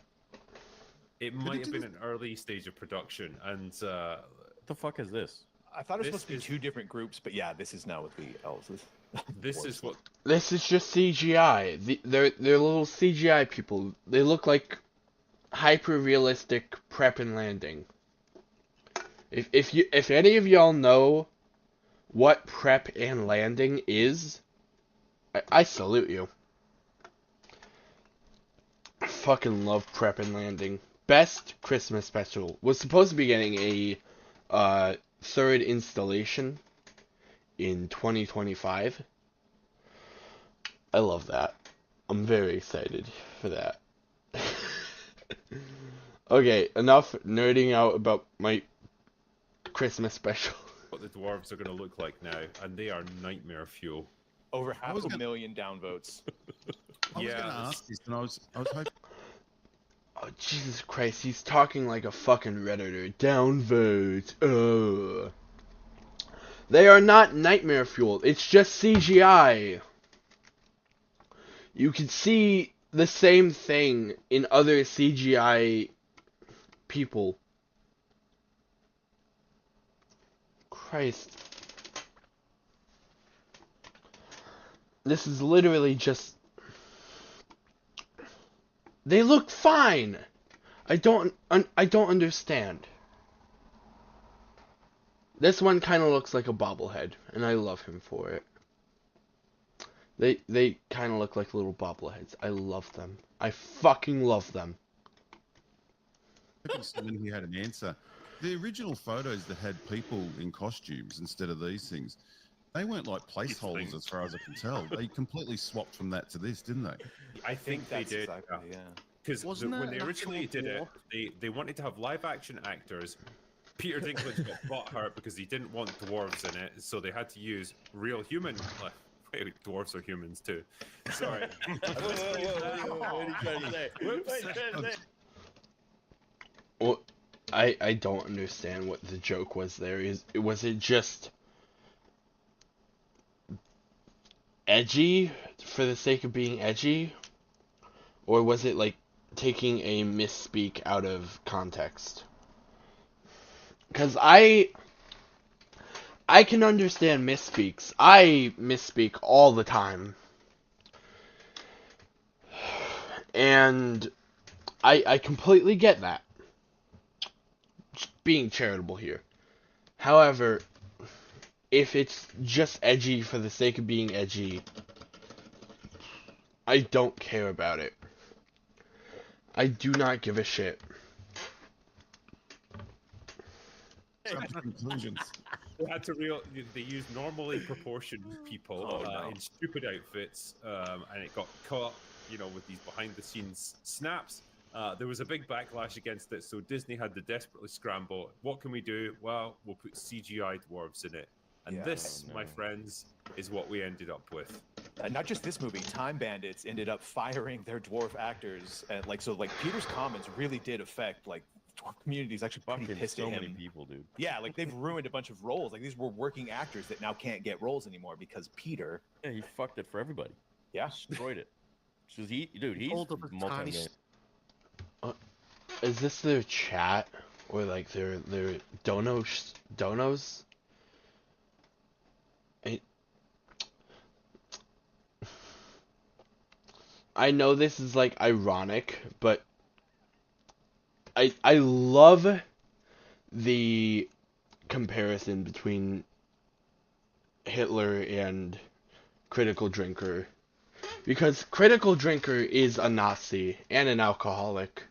It might have been an early stage of production, and what the fuck is this? I thought it was supposed to be 2 different groups, but yeah, this is now with the elves. This is what. This is just CGI. They're little CGI people. They look like hyper-realistic prep and landing. If any of y'all know what prep and landing is, I salute you. I fucking love prep and landing. Best Christmas special. Was supposed to be getting a 3rd installation in 2025. I love that. I'm very excited for that. Okay, enough nerding out about my Christmas special. What the dwarves are going to look like now, and they are nightmare fuel. Over 500,000 downvotes. I was going to ask this, and I was hoping. Oh, Jesus Christ, he's talking like a fucking Redditor. Downvote. Ugh. They are not nightmare fuel. It's just CGI. You can see the same thing in other CGI people. Christ. This is literally just... They look fine. I don't understand. This one kind of looks like a bobblehead, and I love him for it. They kind of look like little bobbleheads. I love them. I fucking love them. Someone who had an answer. The original photos that had people in costumes instead of these things, they weren't like placeholders as far as I can tell. They completely swapped from that to this, didn't they? I think they did. Exactly, yeah. Because when they originally did it, they wanted to have live action actors. Peter Dinklage got butthurt because he didn't want dwarves in it, so they had to use real human. Wait, dwarves are humans too. Sorry. Well, I don't understand what the joke was there. Was it just edgy for the sake of being edgy? Or was it like taking a misspeak out of context? Because I can understand misspeaks. I misspeak all the time. And I completely get that. Just being charitable here. However, if it's just edgy for the sake of being edgy, I don't care about it. I do not give a shit. Conclusions. They used normally proportioned people in stupid outfits, and it got caught, with these behind-the-scenes snaps. There was a big backlash against it, so Disney had to desperately scramble. What can we do? Well, we'll put CGI dwarves in it. And this, my friends, is what we ended up with. Not just this movie, Time Bandits ended up firing their dwarf actors, and Peter's comments really did affect dwarf communities. Actually, pretty pissed at him. So many people, dude. Yeah, they've ruined a bunch of roles. These were working actors that now can't get roles anymore because Peter. Yeah, he fucked it for everybody. Yeah, destroyed it. So he's multi. Is this their chat or their donos? I know this is ironic, but I love the comparison between Hitler and Critical Drinker, because Critical Drinker is a Nazi and an alcoholic.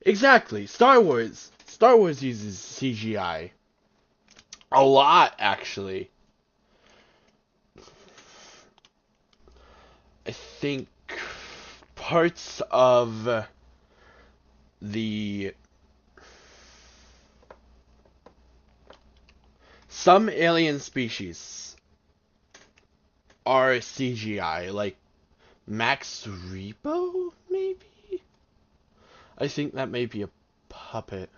Exactly. Star Wars uses CGI a lot, actually. I think parts of some alien species are CGI, like Max Rebo, maybe? I think that may be a puppet.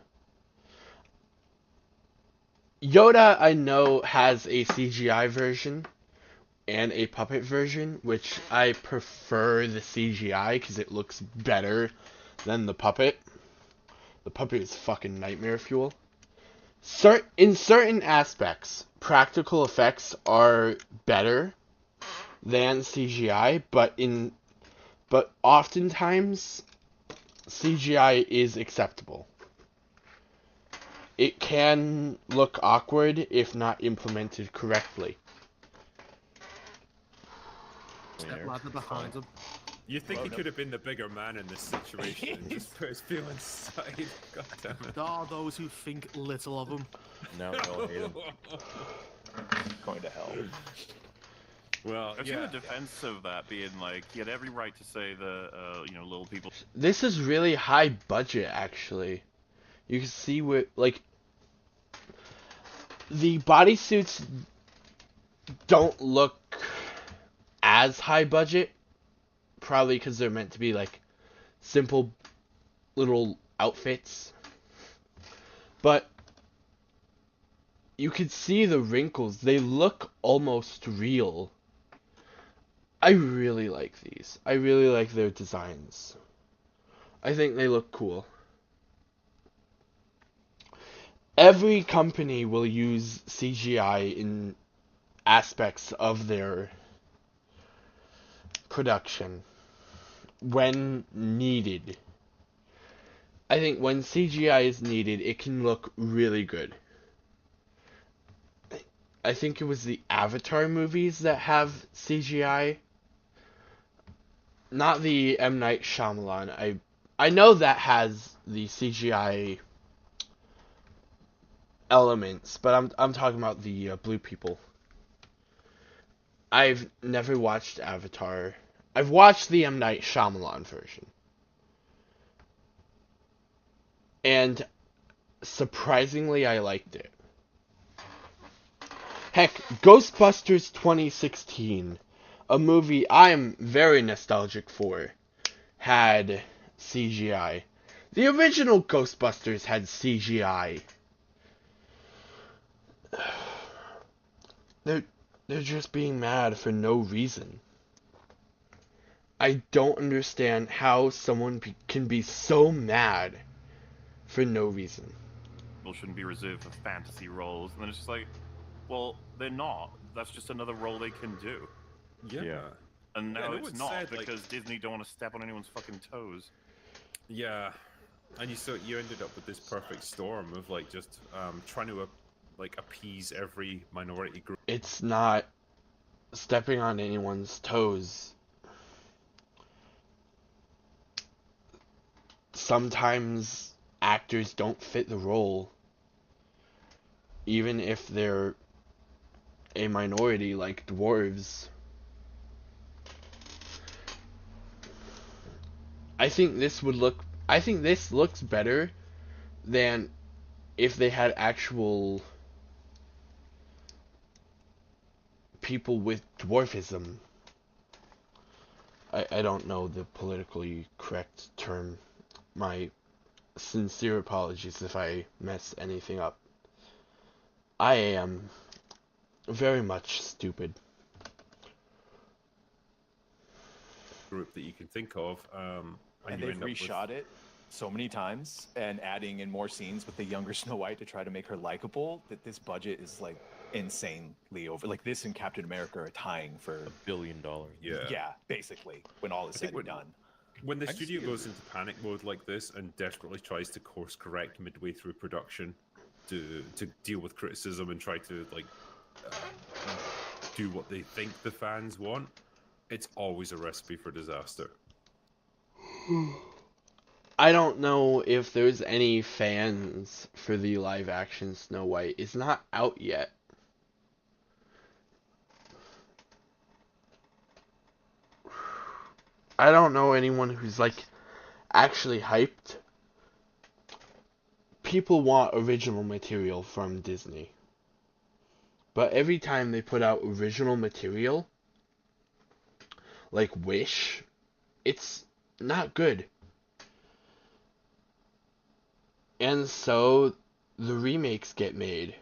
Yoda, I know, has a CGI version and a puppet version, which I prefer the CGI because it looks better than the puppet. The puppet is fucking nightmare fuel. In certain aspects, practical effects are better than CGI, but oftentimes CGI is acceptable. It can look awkward if not implemented correctly. Ladder behind him. You think he could have been the bigger man in this situation and just put his feelings aside? God damn it. There are those who think little of him. Now we all hate him. Going to hell. Well, I've seen the defense of that being he had every right to say the, little people. This is really high budget, actually. You can see where, the bodysuits don't look as high budget, probably because they're meant to be simple little outfits, but you could see the wrinkles. They look almost real. I really like these. I really like their designs. I think they look cool. Every company will use CGI in aspects of their production when needed. I think when CGI is needed, it can look really good. I think it was the Avatar movies that have CGI. Not the M. Night Shyamalan. I know that has the CGI elements, but I'm talking about the blue people. I've never watched Avatar. I've watched the M. Night Shyamalan version. And surprisingly, I liked it. Heck, Ghostbusters 2016, a movie I am very nostalgic for, had CGI. The original Ghostbusters had CGI. They're just being mad for no reason. I don't understand how someone can be so mad for no reason. People shouldn't be reserved for fantasy roles, and then it's just well, they're not. That's just another role they can do. Yeah. And now it's not because Disney don't want to step on anyone's fucking toes. Yeah. And you ended up with this perfect storm of like just trying to like appease every minority group. It's not stepping on anyone's toes. Sometimes actors don't fit the role, even if they're a minority like dwarves. I think this looks better than if they had actual people with dwarfism. I don't know the politically correct term. My sincere apologies if I mess anything up. I am very much stupid. Group that you can think of. And they've reshot it so many times and adding in more scenes with the younger Snow White to try to make her likable that this budget is like insanely over. Like this and Captain America are tying for $1 billion. Yeah, basically, when all is said and done. When the studio goes into panic mode like this and desperately tries to course correct midway through production to deal with criticism and try to like do what they think the fans want, it's always a recipe for disaster. I don't know if there's any fans for the live action Snow White. It's not out yet. I don't know anyone who's like actually hyped. People want original material from Disney. But every time they put out original material, like Wish, it's not good. And so the remakes get made.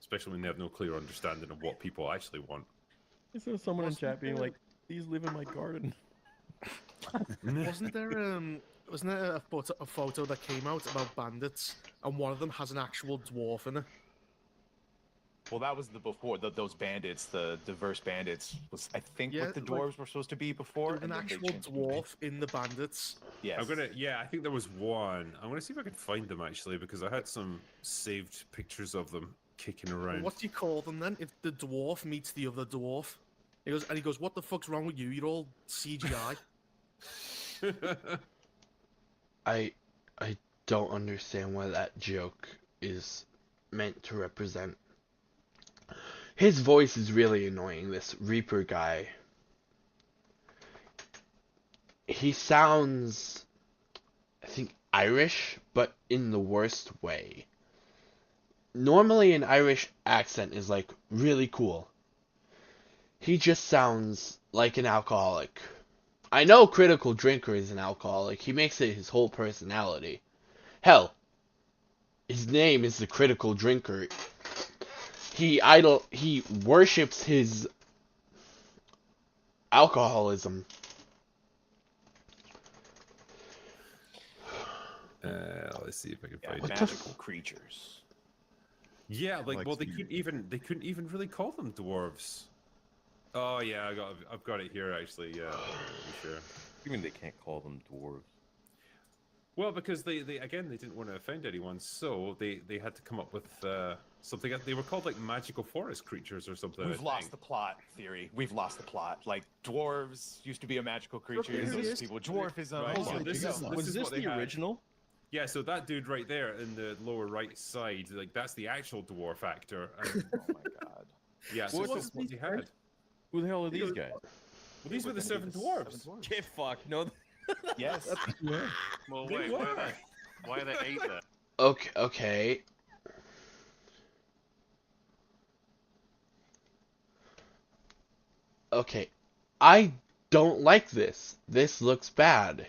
Especially when they have no clear understanding of what people actually want. Is there someone in chat being like, "These live in my garden"? Wasn't there a photo that came out about bandits, and one of them has an actual dwarf in it? Well, that was those bandits, the diverse bandits was I think what the dwarves were supposed to be before. An actual dwarf in the bandits. Yes. I think there was one. I'm gonna see if I can find them actually because I had some saved pictures of them kicking around. What do you call them then? If the dwarf meets the other dwarf, he goes, "What the fuck's wrong with you? You're all CGI." I don't understand what that joke is meant to represent. His voice is really annoying, this Reaper guy. He sounds, I think, Irish, but in the worst way. Normally an Irish accent is like really cool. He just sounds like an alcoholic. I know Critical Drinker is an alcoholic. He makes it his whole personality. Hell, his name is the Critical Drinker. He worships his alcoholism. Let's see if I can find magical creatures. Yeah, like well, they couldn't even really call them dwarves. Oh yeah, I've got it here actually. Yeah, for sure. You mean they can't call them dwarves? Well, because they didn't want to offend anyone, so they had to come up with something. They were called like magical forest creatures or something. We've lost the plot theory. We've lost the plot. Like dwarves used to be a magical creature. People dwarfism. Right, so this is the original? Yeah, so that dude right there in the lower right side, like that's the actual dwarf actor. And, oh my god. Yeah, so this is what they had. Who the hell are these guys? Well, these were the seven dwarves. Get fucked. No. Yes. Well, wait, why are they 8 then? Okay. Okay. I don't like this. This looks bad.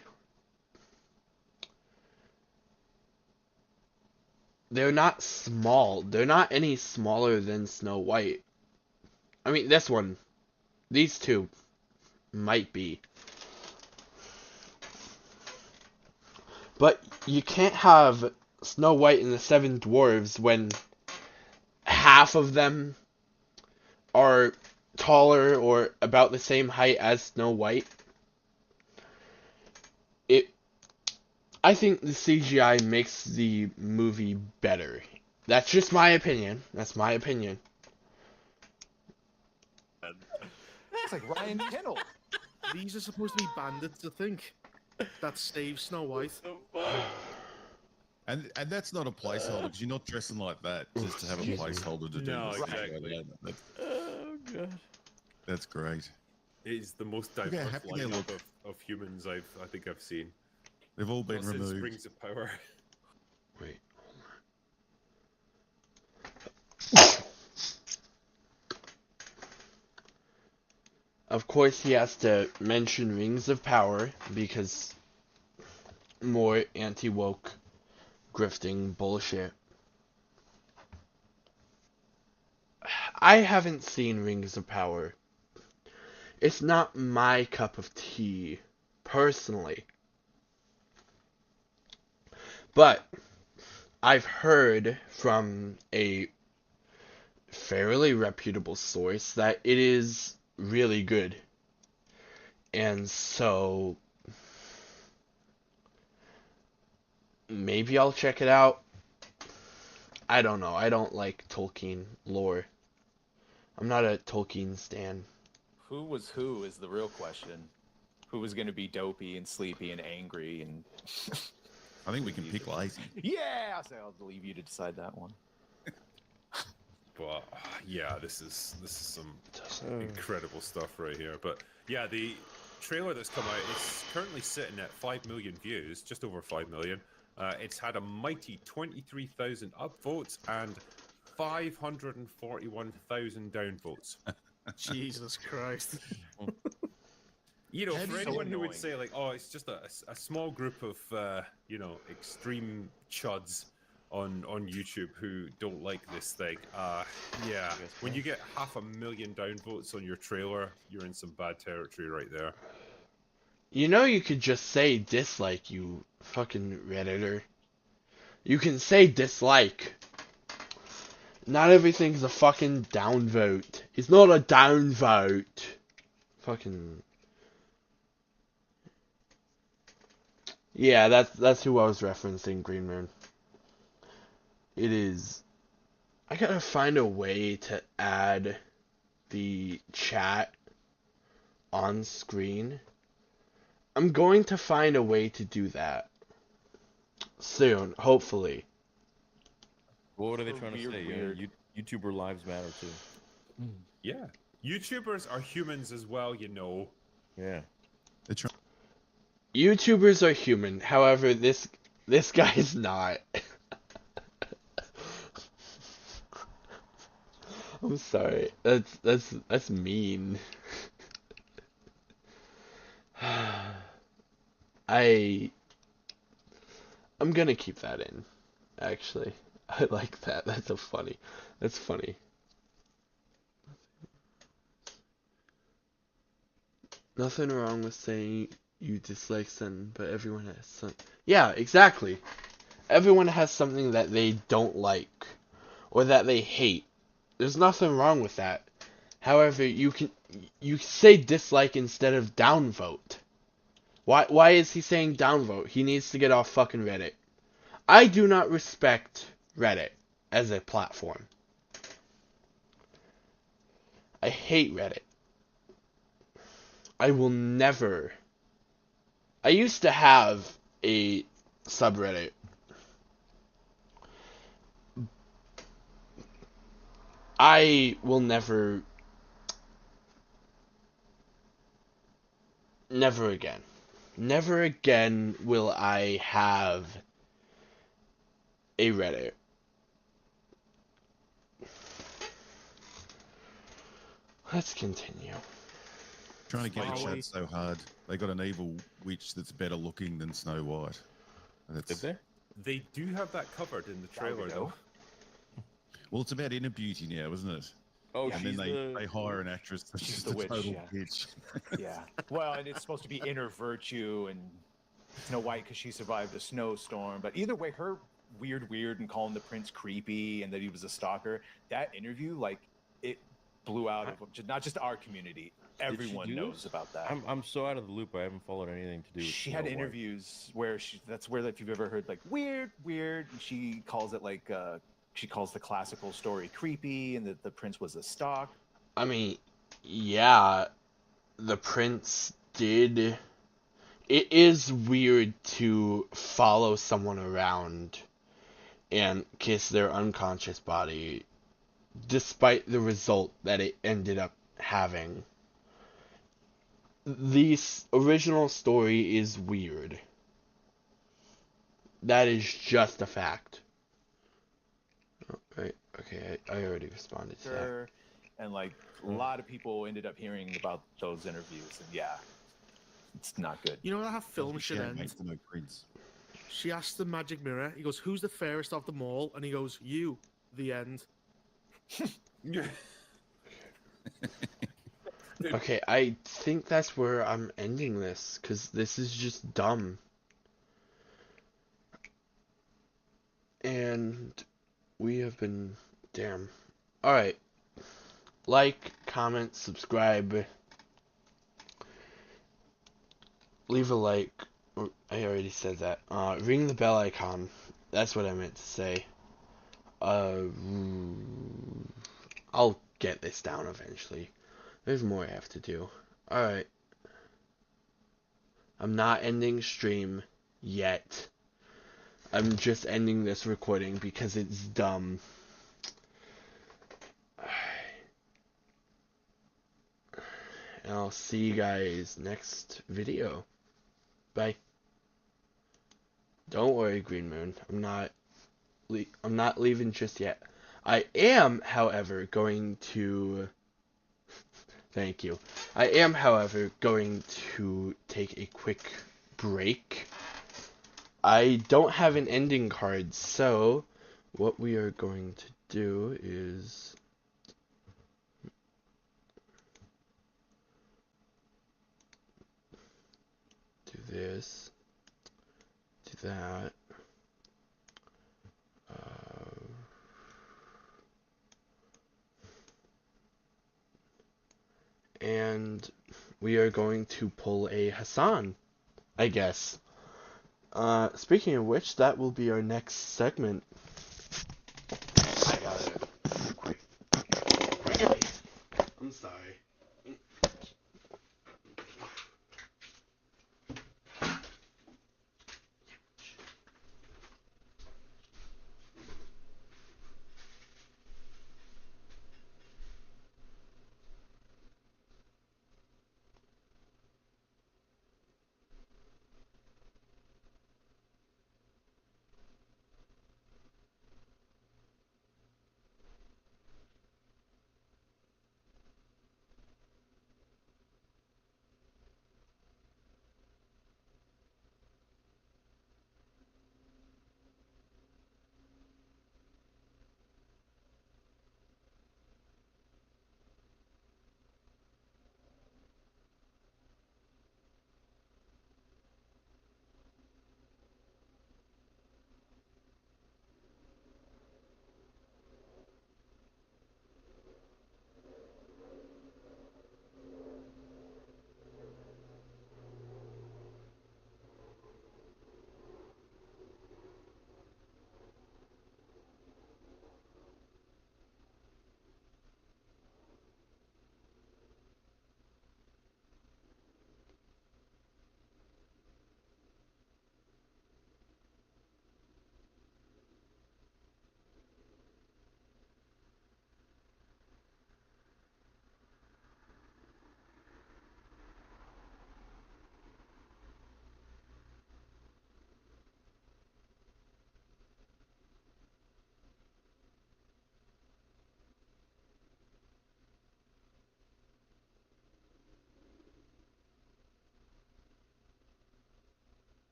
They're not small. They're not any smaller than Snow White. I mean, this one. These two might be. But you can't have Snow White and the Seven Dwarves when half of them are taller or about the same height as Snow White, I think the CGI makes the movie better. That's just my opinion. That's my opinion. It's like Ryan Kennel. These are supposed to be bandits, I think. That save Snow White. And that's not a placeholder, because you're not dressing like that just to have a placeholder to do No, this. exactly. Oh god. That's great. It is the most Look diverse how happy they lineup look. of humans I think I've seen. They've all been Not since removed. Rings of Power. Wait. Of course, he has to mention Rings of Power because more anti-woke grifting bullshit. I haven't seen Rings of Power. It's not my cup of tea, personally. But I've heard from a fairly reputable source that it is really good. And so maybe I'll check it out. I don't know. I don't like Tolkien lore. I'm not a Tolkien stan. Who was who is the real question. Who was going to be dopey and sleepy and angry and... I think we can pick lazy. Yeah! I'll leave you to decide that one. But yeah, this is some incredible stuff right here. But yeah, the trailer that's come out is currently sitting at 5 million views, just over 5 million. It's had a mighty 23,000 upvotes and 541,000 downvotes. Jesus Christ. You know, for so anyone who would annoying. say like, oh, it's just a small group of you know, extreme chuds on YouTube who don't like this thing, yeah, when you get 500,000 downvotes on your trailer, you're in some bad territory right there. You know, you could just say dislike, you fucking Redditor. You can say dislike. Not everything's a fucking downvote. It's not a downvote. Fucking... Yeah, that's who I was referencing, Green Moon. It is... I gotta find a way to add the chat on screen. I'm going to find a way to do that soon, hopefully. What are they trying to say? YouTuber lives matter too. Yeah, YouTubers are humans as well, you know. Yeah. YouTubers are human, however, this guy's not. I'm sorry. That's mean. I'm gonna keep that in. Actually, I like that. That's funny. Nothing wrong with saying you dislike something, but everyone has some. Yeah, exactly. Everyone has something that they don't like or that they hate. There's nothing wrong with that. However, you say dislike instead of downvote. Why is he saying downvote? He needs to get off fucking Reddit. I do not respect Reddit as a platform. I hate Reddit. I will never... I used to have a subreddit. I will never... Never again. Never again will I have a Reddit. Let's continue. Trying to get it shut so hard. They got an evil witch that's better looking than Snow White. Did they? They do have that covered in the trailer, though. Well, it's about inner beauty now, isn't it? Oh, and then they hire an actress that's She's just the a witch, total yeah. bitch. Yeah. Well, and it's supposed to be inner virtue and Snow White because she survived a snowstorm. But either way, her weird and calling the prince creepy and that he was a stalker, that interview, like, blew out of not just our community. Everyone do knows this? about that. I'm so out of the loop. I haven't followed anything to do with She had Snow White. interviews where that's where, if you've ever heard like weird, she calls it like she calls the classical story creepy, and that the prince was a stalk. I mean, yeah, the prince did. It is weird to follow someone around and kiss their unconscious body, despite the result that it ended up having. The original story is weird. That is just a fact. Oh, right. Okay, I already responded to that. And like a lot of people ended up hearing about those interviews, and yeah, it's not good. You know how film should Yeah, it end? makes no prince. She asks the magic mirror. He goes, "Who's the fairest of them all?" And he goes, "You." The end. Okay, I think that's where I'm ending this, because this is just dumb. And we have been... Damn. Alright. Like, comment, subscribe. Leave a like. I already said that. Ring the bell icon. That's what I meant to say. I'll get this down eventually. There's more I have to do. Alright. I'm not ending stream yet. I'm just ending this recording because it's dumb. And I'll see you guys next video. Bye. Don't worry, Green Moon. I'm not leaving just yet. I am, however, going to... Thank you. I am, however, going to take a quick break. I don't have an ending card, so what we are going to do is... do this, do that, and we are going to pull a Hassan, I guess. Speaking of which, that will be our next segment. I got it. I'm sorry.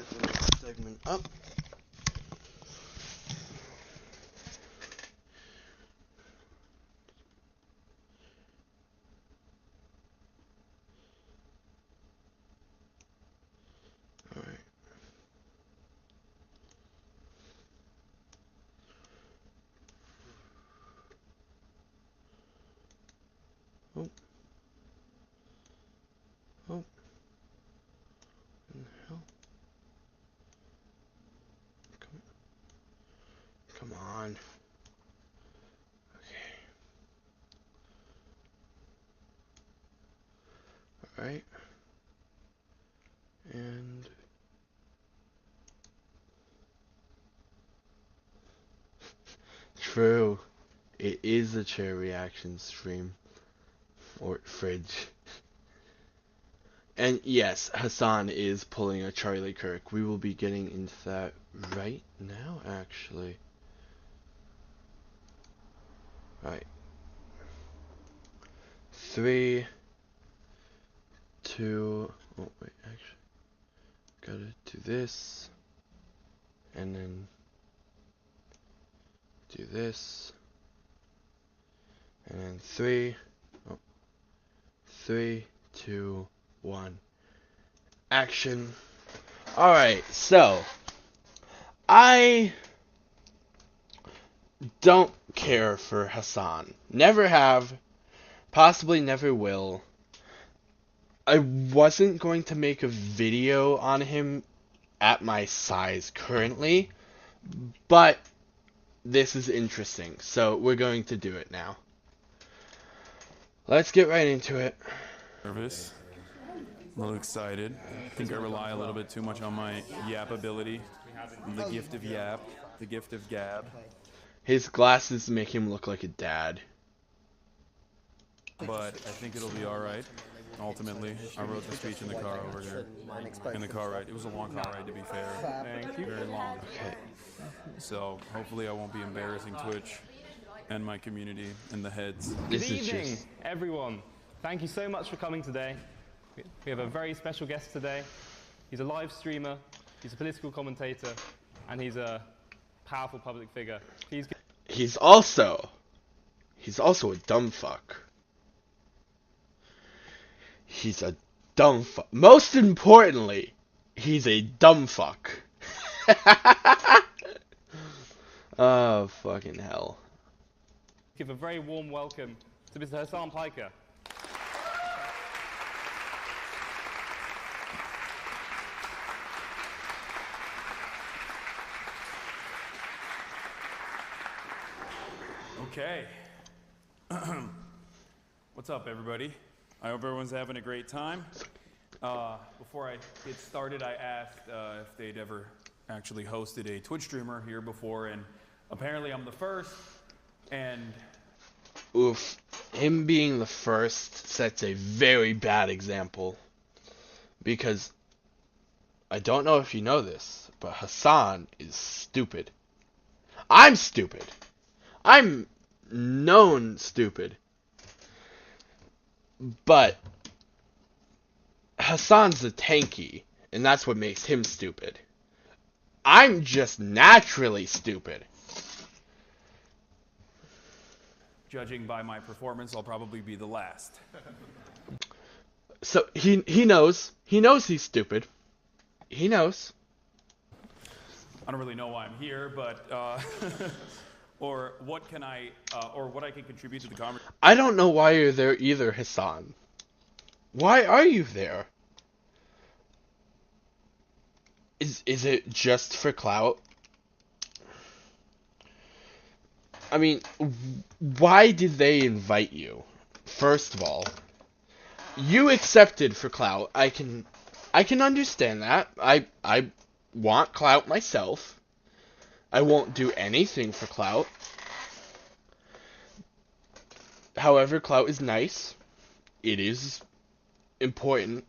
get the next segment up. Alright. Oh. Oh. What the hell? Come on. Okay. Alright. And true. It is a chair reaction stream. Or fridge. And yes, Hassan is pulling a Charlie Kirk. We will be getting into that right now, actually. Right. 3, 2, oh wait, actually. Gotta do this. And then do this. And then 3, 2, 1. Action. Alright, so I don't care for Hassan. Never have. Possibly never will. I wasn't going to make a video on him at my size currently, but this is interesting, so we're going to do it now. Let's get right into it. Nervous, a little excited. I think I rely a little bit too much on my yap ability. The gift of yap, the gift of gab. His glasses make him look like a dad. But I think it'll be alright. Ultimately, I wrote the speech in the car over here. In the car ride. It was a long car ride, to be fair. Thank you. Very long. Okay. So hopefully I won't be embarrassing Twitch and my community in the heads. Good evening, everyone. Thank you so much for coming today. We have a very special guest today. He's a live streamer, he's a political commentator, and he's a powerful public figure. He's also a dumb fuck. He's a dumb fuck. Most importantly, he's a dumb fuck. Oh, fucking hell. Give a very warm welcome to Mr. Hassan Piker. Okay. What's up, everybody? I hope everyone's having a great time. Before I get started, I asked if they'd ever actually hosted a Twitch streamer here before, and apparently I'm the first, and... Oof. Him being the first sets a very bad example. Because, I don't know if you know this, but Hassan is stupid. I'm stupid. I'm known stupid. But Hassan's a tanky, and that's what makes him stupid. I'm just naturally stupid. Judging by my performance, I'll probably be the last. So he knows. He knows he's stupid. He knows. I don't really know why I'm here, but or what can I or what I can contribute to the conversation. I don't know why you're there either, Hassan. Why are you there? Is it just for clout? I mean, why did they invite you? First of all, you accepted for clout. I can understand that. I want clout myself. I won't do anything for clout. However, clout is nice. It is important,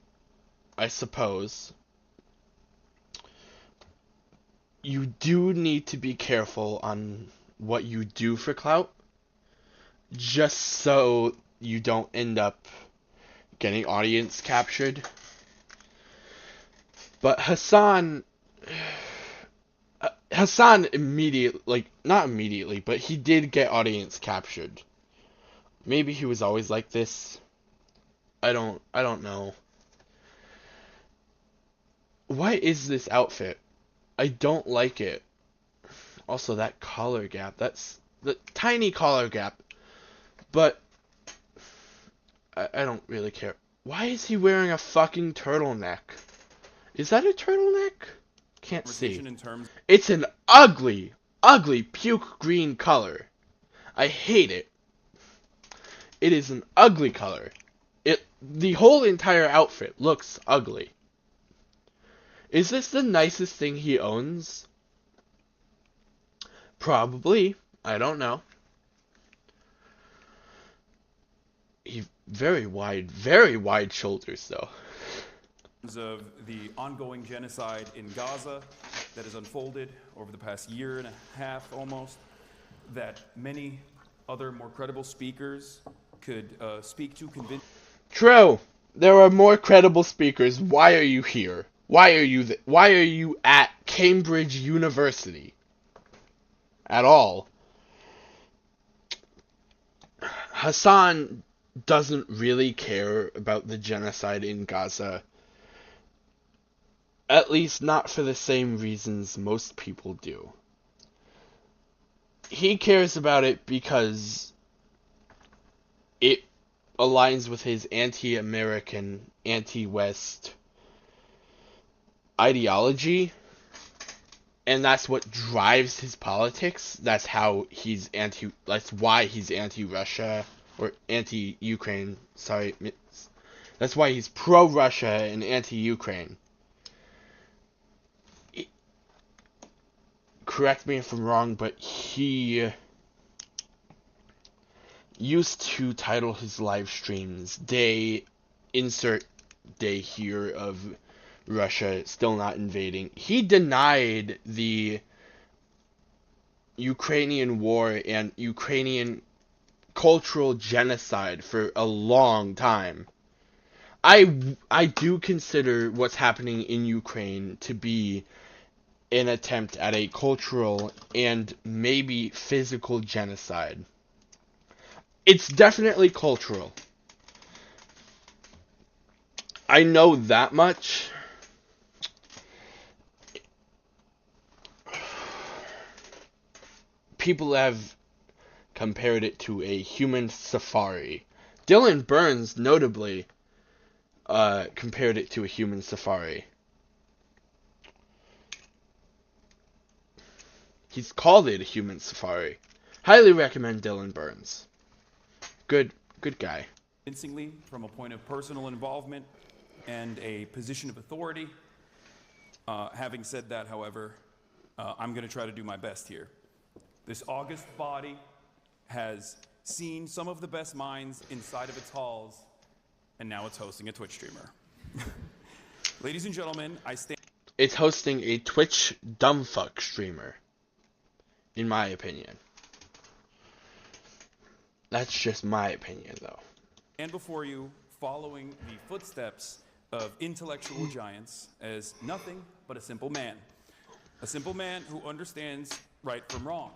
I suppose. You do need to be careful on what you do for clout, just so you don't end up getting audience captured. But Hassan Hassan not immediately, but he did get audience captured. Maybe he was always like this. I don't know. What is this outfit? I don't like it. Also, that collar gap. That's the tiny collar gap. But I don't really care. Why is he wearing a fucking turtleneck? Is that a turtleneck? Can't see. It's an ugly, ugly puke green color. I hate it. It is an ugly color. The whole entire outfit looks ugly. Is this the nicest thing he owns? Probably. I don't know. He very wide shoulders though. Of the ongoing genocide in Gaza that has unfolded over the past year and a half almost, that many other more credible speakers could speak to convince. True. There are more credible speakers. Why are you here? Why are you at Cambridge University? At all. Hassan doesn't really care about the genocide in Gaza. At least not for the same reasons most people do. He cares about it because it aligns with his anti-American, anti-West ideology, and that's what drives his politics. That's why he's anti-Russia or anti-Ukraine. Sorry, that's why he's pro-Russia and anti-Ukraine. Correct me if I'm wrong, but he used to title his live streams insert day here of Russia still not invading. He denied the Ukrainian war and Ukrainian cultural genocide for a long time. I do consider what's happening in Ukraine to be an attempt at a cultural and maybe physical genocide. It's definitely cultural. I know that much. People have compared it to a human safari. Dylan Burns notably compared it to a human safari. He's called it a human safari. Highly recommend Dylan Burns. Good guy. Convincingly from a point of personal involvement and a position of authority. Having said that, however, I'm going to try to do my best here. This august body has seen some of the best minds inside of its halls, and now it's hosting a Twitch streamer. Ladies and gentlemen, It's hosting a Twitch dumbfuck streamer. In my opinion. That's just my opinion, though. And before you, following the footsteps of intellectual giants, as nothing but a simple man. A simple man who understands right from wrong.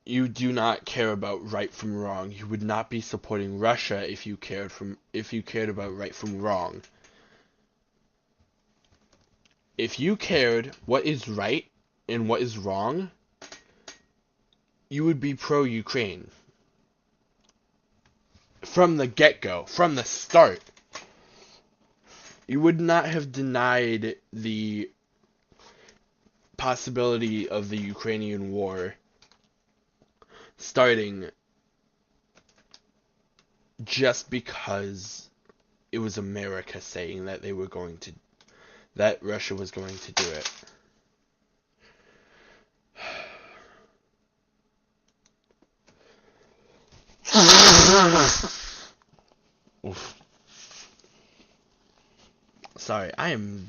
You do not care about right from wrong. You would not be supporting Russia if you cared about right from wrong. If you cared what is right and what is wrong, you would be pro-Ukraine. From the get-go, from the start. You would not have denied the possibility of the Ukrainian war starting just because it was America saying that that Russia was going to do it. Oof. Sorry, I am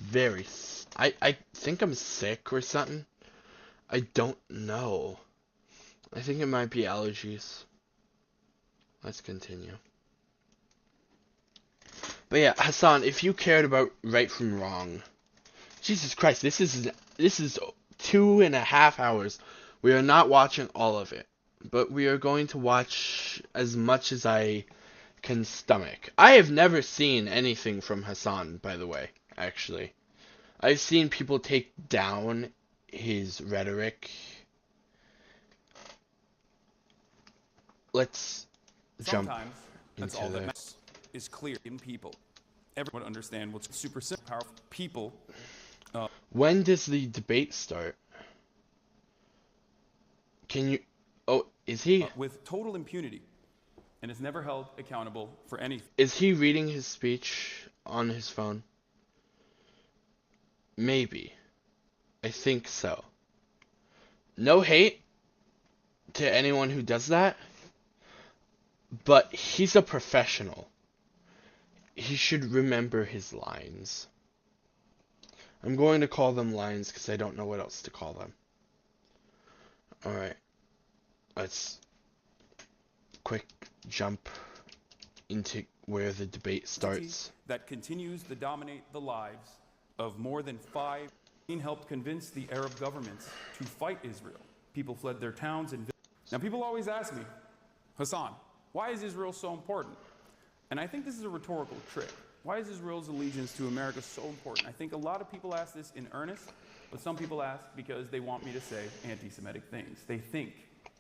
I think I'm sick or something. I don't know. I think it might be allergies. Let's continue. But yeah, Hassan, if you cared about right from wrong, Jesus Christ, this is 2.5 hours. We are not watching all of it, but we are going to watch as much as I can stomach. I have never seen anything from Hassan, by the way, actually. I've seen people take down his rhetoric. Let's jump Sometimes that's into all that the... matters is clear in people. Everyone would understand what's super simple, powerful people. When does the debate start? Can you... Oh, is he... with total impunity, and is never held accountable for anything. Is he reading his speech on his phone? Maybe. I think so. No hate to anyone who does that, but he's a professional. He should remember his lines. I'm going to call them lines because I don't know what else to call them. Alright. Let's quick jump into where the debate starts. That continues to dominate the lives of more than 5. Helped convince the Arab governments to fight Israel. People fled their towns and villages. Now people always ask me, Hassan, why is Israel so important? And I think this is a rhetorical trick. Why is Israel's allegiance to America so important? I think a lot of people ask this in earnest, but some people ask because they want me to say anti-Semitic things. They think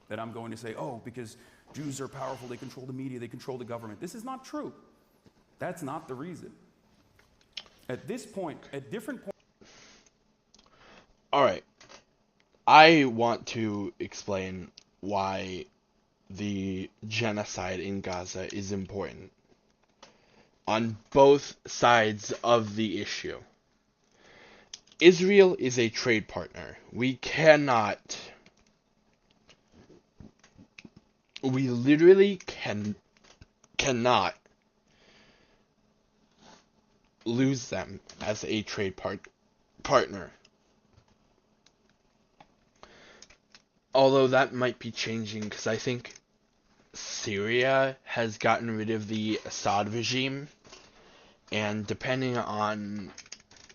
that I'm going to say, oh, because Jews are powerful, they control the media, they control the government. This is not true. That's not the reason. At this point, at different points... Alright. I want to explain why the genocide in Gaza is important on both sides of the issue. Israel is a trade partner. We literally cannot lose them as a trade partner. Although that might be changing because I think Syria has gotten rid of the Assad regime, and depending on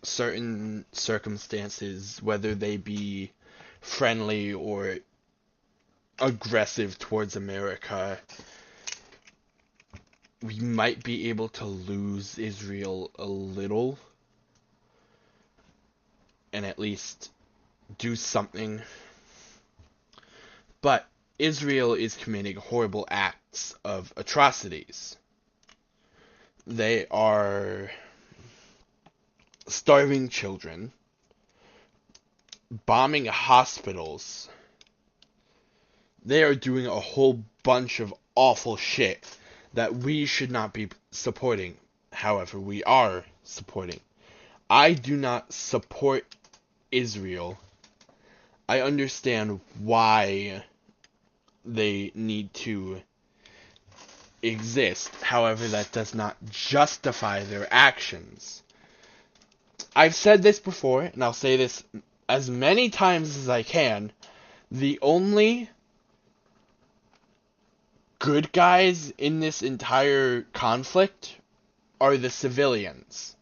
certain circumstances, whether they be friendly or aggressive towards America, we might be able to lose Israel a little and at least do something. But Israel is committing horrible acts of atrocities. They are starving children, bombing hospitals. They are doing a whole bunch of awful shit that we should not be supporting. However, we are supporting. I do not support Israel. I understand why they need to exist. However, that does not justify their actions. I've said this before, and I'll say this as many times as I can. The only good guys in this entire conflict are the civilians.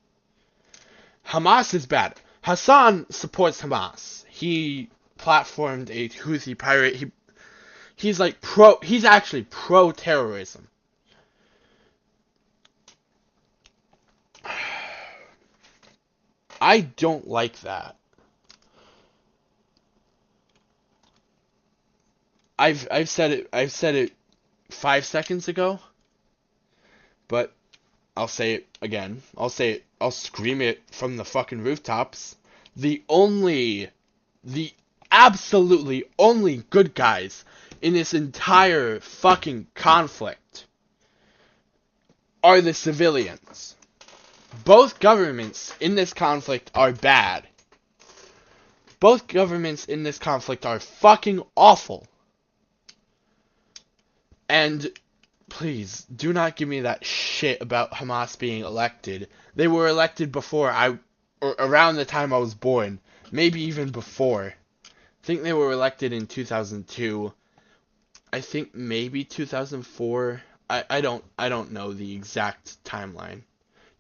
Hamas is bad. Hassan supports Hamas. He platformed a Houthi pirate. He's actually pro-terrorism. I don't like that. I've said it 5 seconds ago, but I'll say it again. I'll scream it from the fucking rooftops. The absolutely only good guys in this entire fucking conflict are the civilians. Both governments in this conflict are bad. Both governments in this conflict are fucking awful. And please, do not give me that shit about Hamas being elected. They were elected before or around the time I was born. Maybe even before. I think they were elected in 2002. I think maybe 2004. I don't know the exact timeline.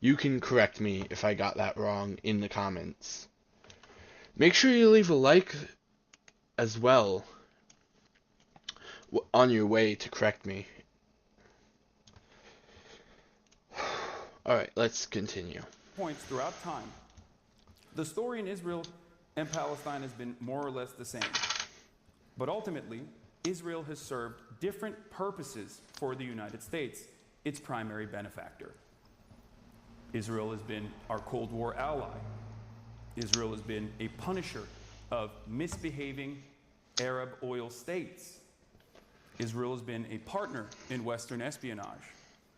You can correct me if I got that wrong in the comments. Make sure you leave a like as well on your way to correct me. Alright, let's continue. Points throughout time. The story in Israel and Palestine has been more or less the same. But ultimately, Israel has served different purposes for the United States, its primary benefactor. Israel has been our Cold War ally. Israel has been a punisher of misbehaving Arab oil states. Israel has been a partner in Western espionage.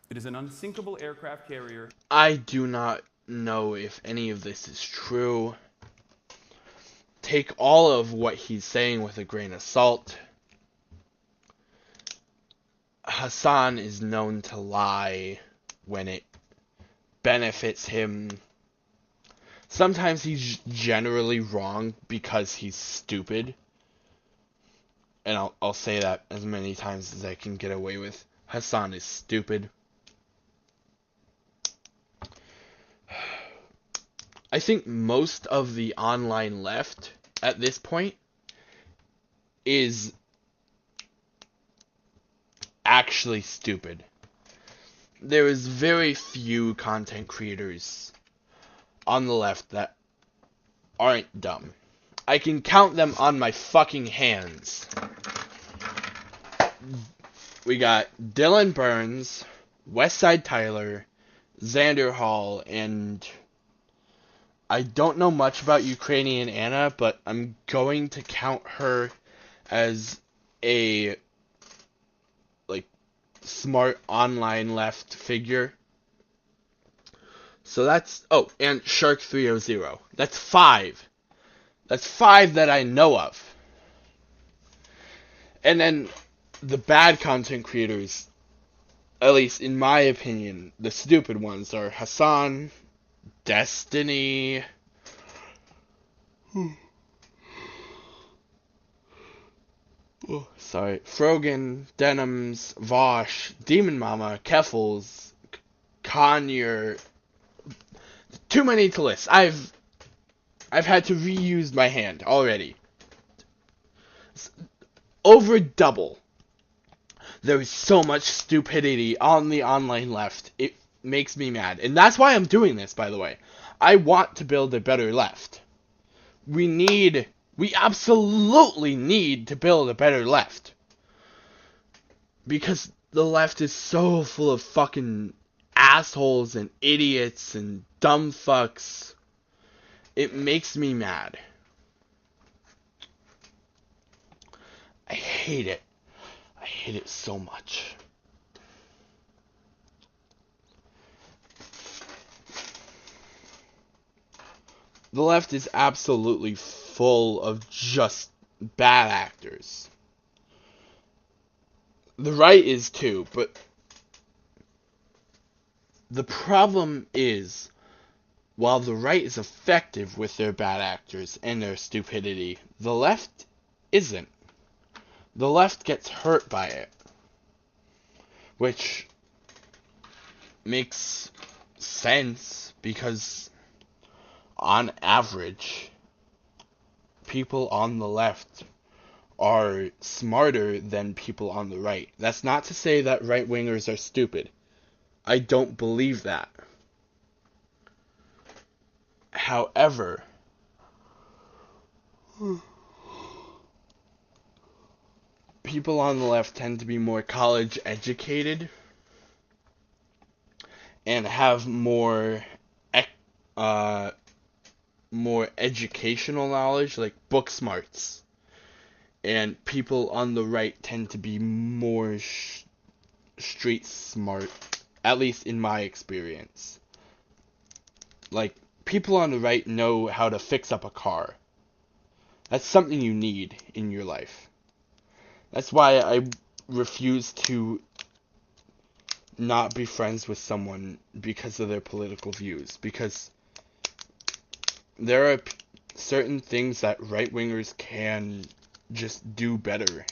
It is an unsinkable aircraft carrier. I do not know if any of this is true. Take all of what he's saying with a grain of salt. Hassan is known to lie when it benefits him. Sometimes he's generally wrong because he's stupid. And I'll say that as many times as I can get away with. Hassan is stupid. I think most of the online left at this point is actually stupid. There is very few content creators on the left that aren't dumb. I can count them on my fucking hands. We got Dylan Burns, Westside Tyler, Xander Hall, and I don't know much about Ukrainian Anna, but I'm going to count her as a smart online left figure. So that's, oh, and Shark 300. That's 5. That's 5 that I know of. And then the bad content creators, at least in my opinion, the stupid ones are Hassan, Destiny, Frogan, Denims, Vosh, Demon Mama, Keffels, Conyer. Too many to list. I've had to reuse my hand already. Over double. There is so much stupidity on the online left. It makes me mad. And that's why I'm doing this, by the way. I want to build a better left. We absolutely need to build a better left. Because the left is so full of fucking assholes and idiots and dumb fucks. It makes me mad. I hate it. I hate it so much. The left is absolutely full of just bad actors. The right is too, but the problem is, while the right is effective with their bad actors and their stupidity, the left isn't. The left gets hurt by it. Which makes sense because on average, people on the left are smarter than people on the right. That's not to say that right-wingers are stupid. I don't believe that. However, people on the left tend to be more college educated and have more educational knowledge, like book smarts. And people on the right tend to be more street smart, at least in my experience. Like, people on the right know how to fix up a car. That's something you need in your life. That's why I refuse to not be friends with someone because of their political views. Because there are certain things that right-wingers can just do better.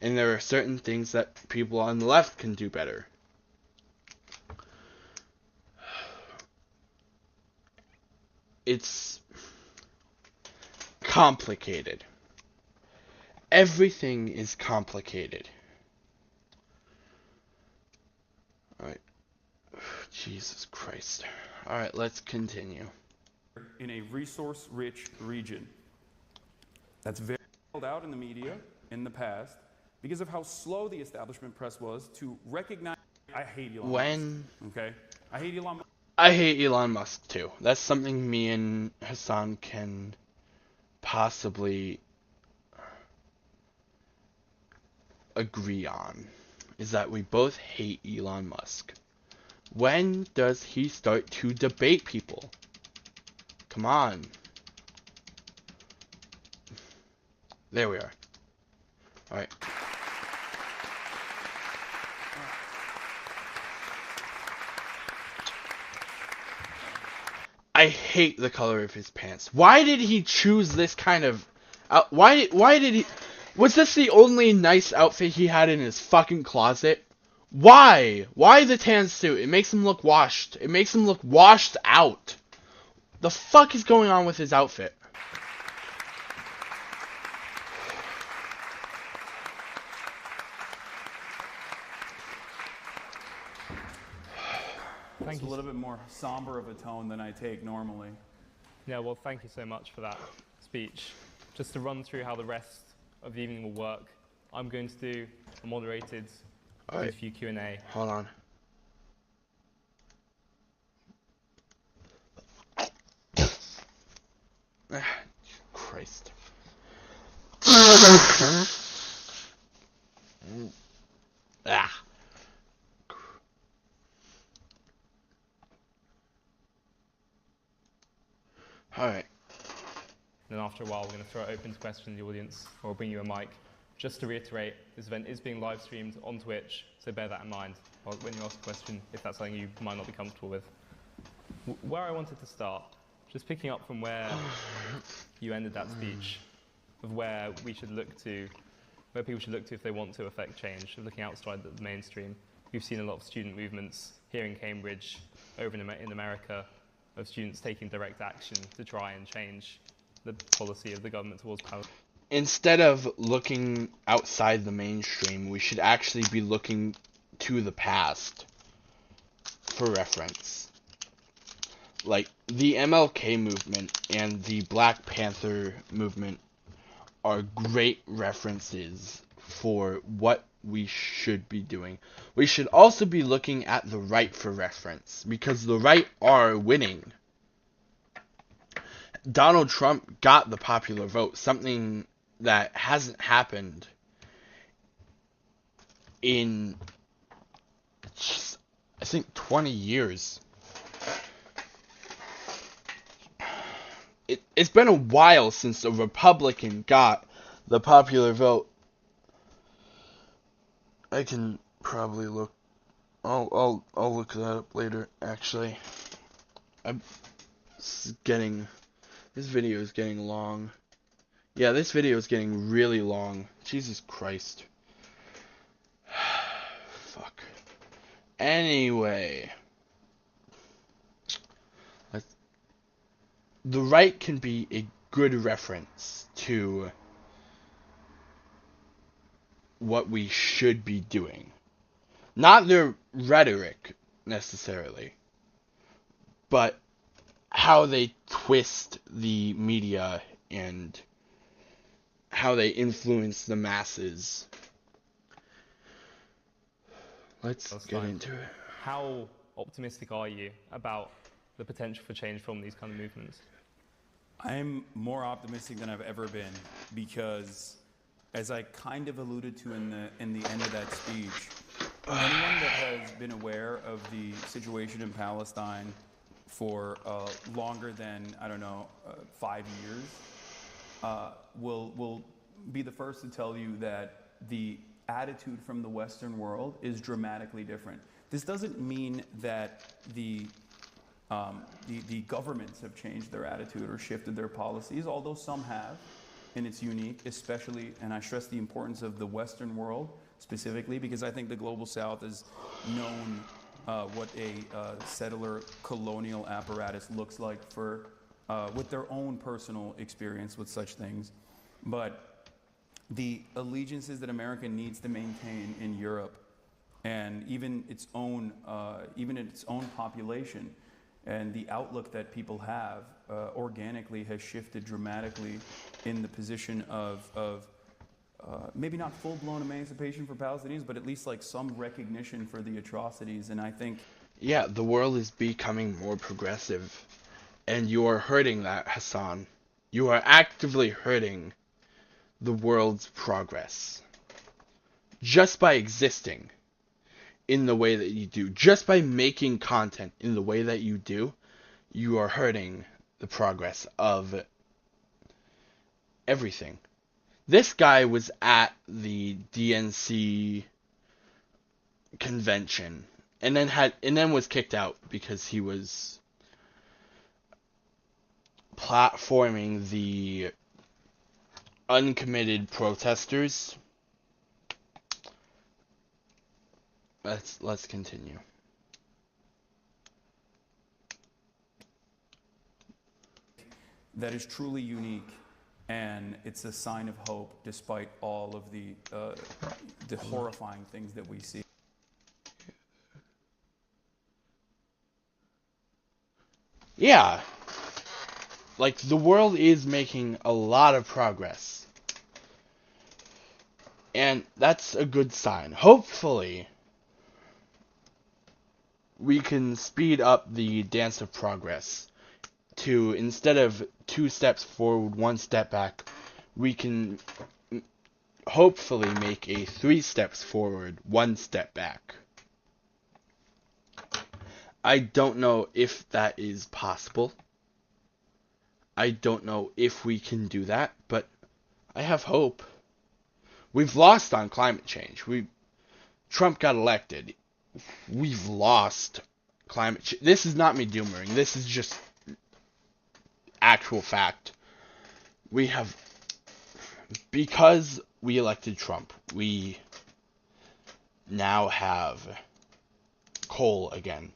And there are certain things that people on the left can do better. It's complicated. Everything is complicated. Alright. Jesus Christ. Alright, let's continue. In a resource-rich region. That's very held out in the media in the past because of how slow the establishment press was to recognize. I hate Elon Musk. Okay? I hate Elon Musk. I hate Elon Musk too. That's something me and Hassan can possibly agree on, is that we both hate Elon Musk. When does he start to debate people? Come on. There we are. Alright. I hate the color of his pants. Why did he choose this kind of... why did he... Was this the only nice outfit he had in his fucking closet? Why? Why the tan suit? It makes him look washed. It makes him look washed out. The fuck is going on with his outfit? It's a little bit more somber of a tone than I take normally. Yeah, well, thank you so much for that speech. Just to run through how the rest of the evening will work, I'm going to do a moderated interview Q&A. Hold on. Christ. Ah. Alright. Then after a while, we're going to throw it open to questions in the audience, or I'll bring you a mic. Just to reiterate, this event is being live streamed on Twitch, so bear that in mind when you ask a question, if that's something you might not be comfortable with. Where I wanted to start, just picking up from where you ended that speech, of where we should look to, where people should look to if they want to affect change, looking outside the mainstream. We've seen a lot of student movements here in Cambridge, over in America, of students taking direct action to try and change the policy of the government towards power. Instead of looking outside the mainstream, we should actually be looking to the past for reference. Like, the MLK movement and the Black Panther movement are great references for what we should be doing. We should also be looking at the right for reference, because the right are winning. Donald Trump got the popular vote, something that hasn't happened in, I think, 20 years. It's been a while since a Republican got the popular vote. I can probably look. I'll look that up later. Actually, this video is getting long. Yeah, this video is getting really long. Jesus Christ. Fuck. Anyway. The right can be a good reference to what we should be doing. Not their rhetoric, necessarily, but how they twist the media and how they influence the masses. Let's get into it. How optimistic are you about the potential for change from these kind of movements? I'm more optimistic than I've ever been because, as I kind of alluded to in the end of that speech, anyone that has been aware of the situation in Palestine for longer than, I don't know, 5 years, will be the first to tell you that the attitude from the Western world is dramatically different. This doesn't mean that the governments have changed their attitude or shifted their policies, although some have, and it's unique, especially, and I stress the importance of the Western world specifically, because I think the Global South has known what a settler colonial apparatus looks like with their own personal experience with such things. But the allegiances that America needs to maintain in Europe, and even its own population, and the outlook that people have organically has shifted dramatically in the position of maybe not full-blown emancipation for Palestinians, but at least like some recognition for the atrocities. And I think, yeah, the world is becoming more progressive, and you are hurting that, Hassan. You are actively hurting the world's progress just by existing in the way that you do, just by making content in the way that you do. You are hurting the progress of everything. This guy was at the DNC convention and then was kicked out because he was platforming the uncommitted protesters. Let's continue. that is truly unique, and it's a sign of hope despite all of the horrifying things that we see. Yeah. Like, the world is making a lot of progress. And that's a good sign. Hopefully, we can speed up the dance of progress to, instead of 2 steps forward, 1 step back, we can hopefully make a 3 steps forward, 1 step back. I don't know if that is possible. I don't know if we can do that, but I have hope. We've lost on climate change. Trump got elected. We've lost climate change. This is not me doomering. This is just actual fact. Because we elected Trump, we now have coal again.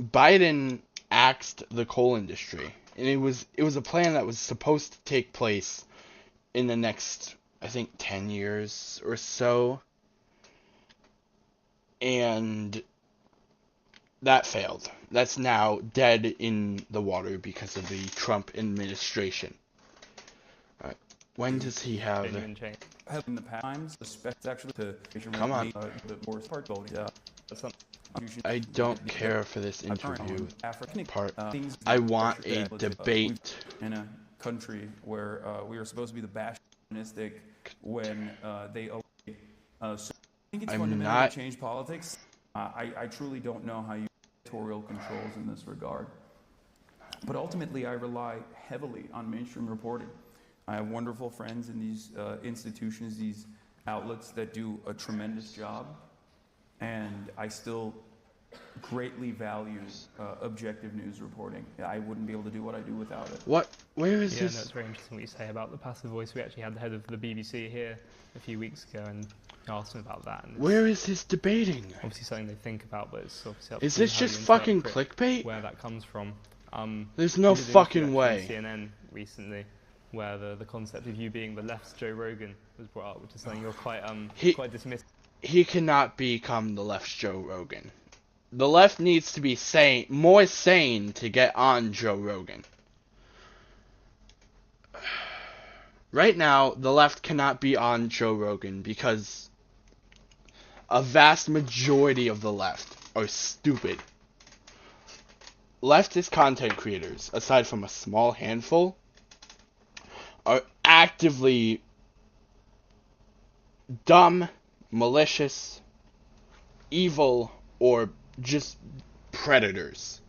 Biden axed the coal industry, and it was a plan that was supposed to take place in the next, I think, 10 years or so, and that failed. That's now dead in the water because of the Trump administration. Alright, when does he have... In the times, actually to Come on. I don't care for this interview part. I want a debate. In a country where we are supposed to be the bastionistic when they so I think it's fundamental to change politics. I truly don't know how you editorial controls in this regard. But ultimately, I rely heavily on mainstream reporting. I have wonderful friends in these institutions, these outlets that do a tremendous job, and I still greatly value objective news reporting. I wouldn't be able to do what I do without it. Where is this? Yeah, no, it's very interesting what you say about the passive voice. We actually had the head of the BBC here a few weeks ago and asked him about that. And where is his debating? Obviously something they think about, but it's obviously up is to this just fucking clickbait? Where that comes from. There's no fucking way. CNN recently, where the concept of you being the left's Joe Rogan was brought up, which is something you're quite dismissive. He cannot become the left's Joe Rogan. The left needs to be more sane to get on Joe Rogan. Right now, the left cannot be on Joe Rogan because a vast majority of the left are stupid. Leftist content creators, aside from a small handful, are actively dumb, malicious, evil, or just predators.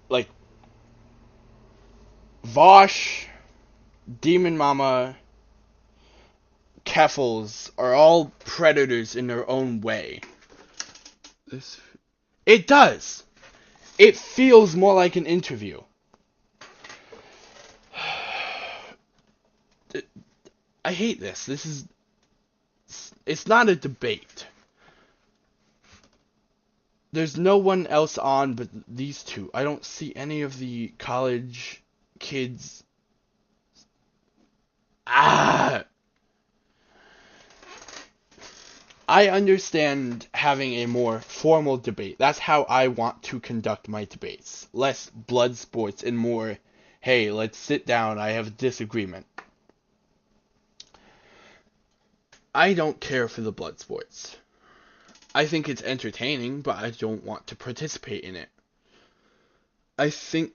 Like Vosh, Demon Mama, Keffels are all predators in their own way. It does. It feels more like an interview. I hate this. It's not a debate. There's no one else on but these two. I don't see any of the college kids. I understand having a more formal debate. That's how I want to conduct my debates. Less blood sports and more, hey, let's sit down, I have a disagreement. I don't care for the blood sports. I think it's entertaining, but I don't want to participate in it. I think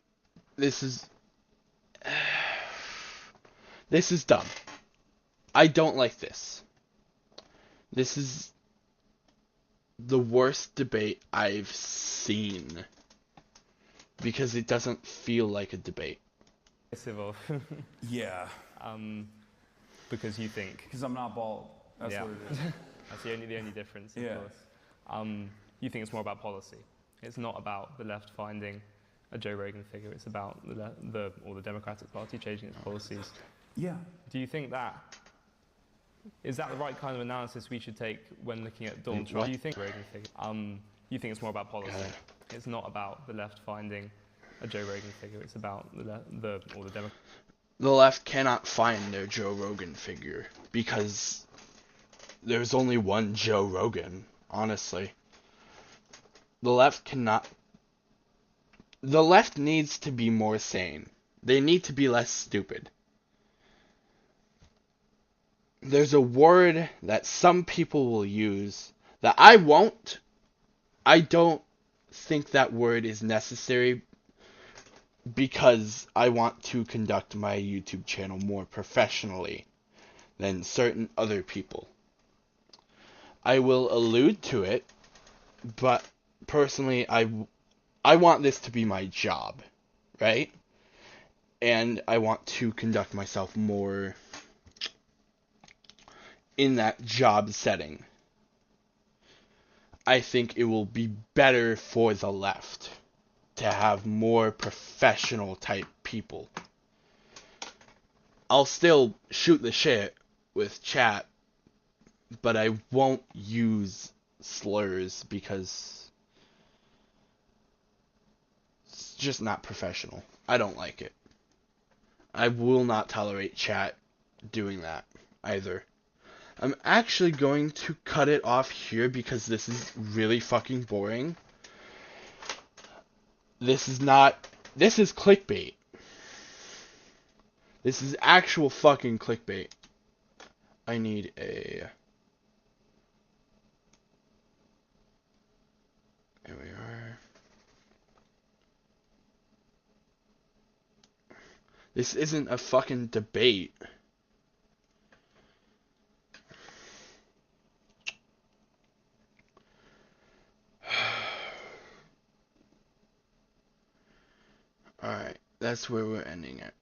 this is dumb. I don't like this. This is the worst debate I've seen because it doesn't feel like a debate. Civil. Yeah. Because you think. Because I'm not bald. That's what it is. That's the only difference, of course. You think it's more about policy. It's not about the left finding a Joe Rogan figure. It's about the Democratic Party changing its policies. Yeah. Do you think that is that the right kind of analysis we should take when looking at Donald Trump? Do you think Rogan figure? You think it's more about policy. It's not about the left finding a Joe Rogan figure. It's about the Democratic. The left cannot find their Joe Rogan figure because there's only one Joe Rogan, honestly. The left cannot. The left needs to be more sane. They need to be less stupid. There's a word that some people will use that I won't. I don't think that word is necessary because I want to conduct my YouTube channel more professionally than certain other people. I will allude to it, but personally, I want this to be my job, right? And I want to conduct myself more in that job setting. I think it will be better for the left to have more professional type people. I'll still shoot the shit with chat, but I won't use slurs because it's just not professional. I don't like it. I will not tolerate chat doing that either. I'm actually going to cut it off here because this is really fucking boring. This is clickbait. This is actual fucking clickbait. I need a... There we are. This isn't a fucking debate. Alright, that's where we're ending it.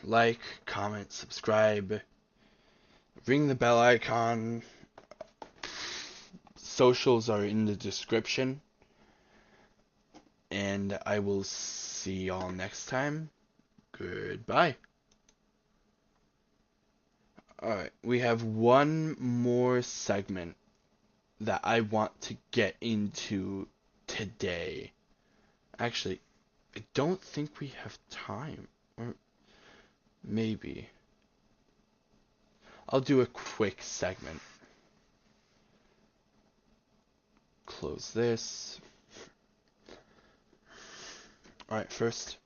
Like, comment, subscribe, ring the bell icon. Socials are in the description. And I will see y'all next time. Goodbye. Alright, we have one more segment that I want to get into today. Actually, I don't think we have time. Or maybe. I'll do a quick segment. Close this. Alright, first.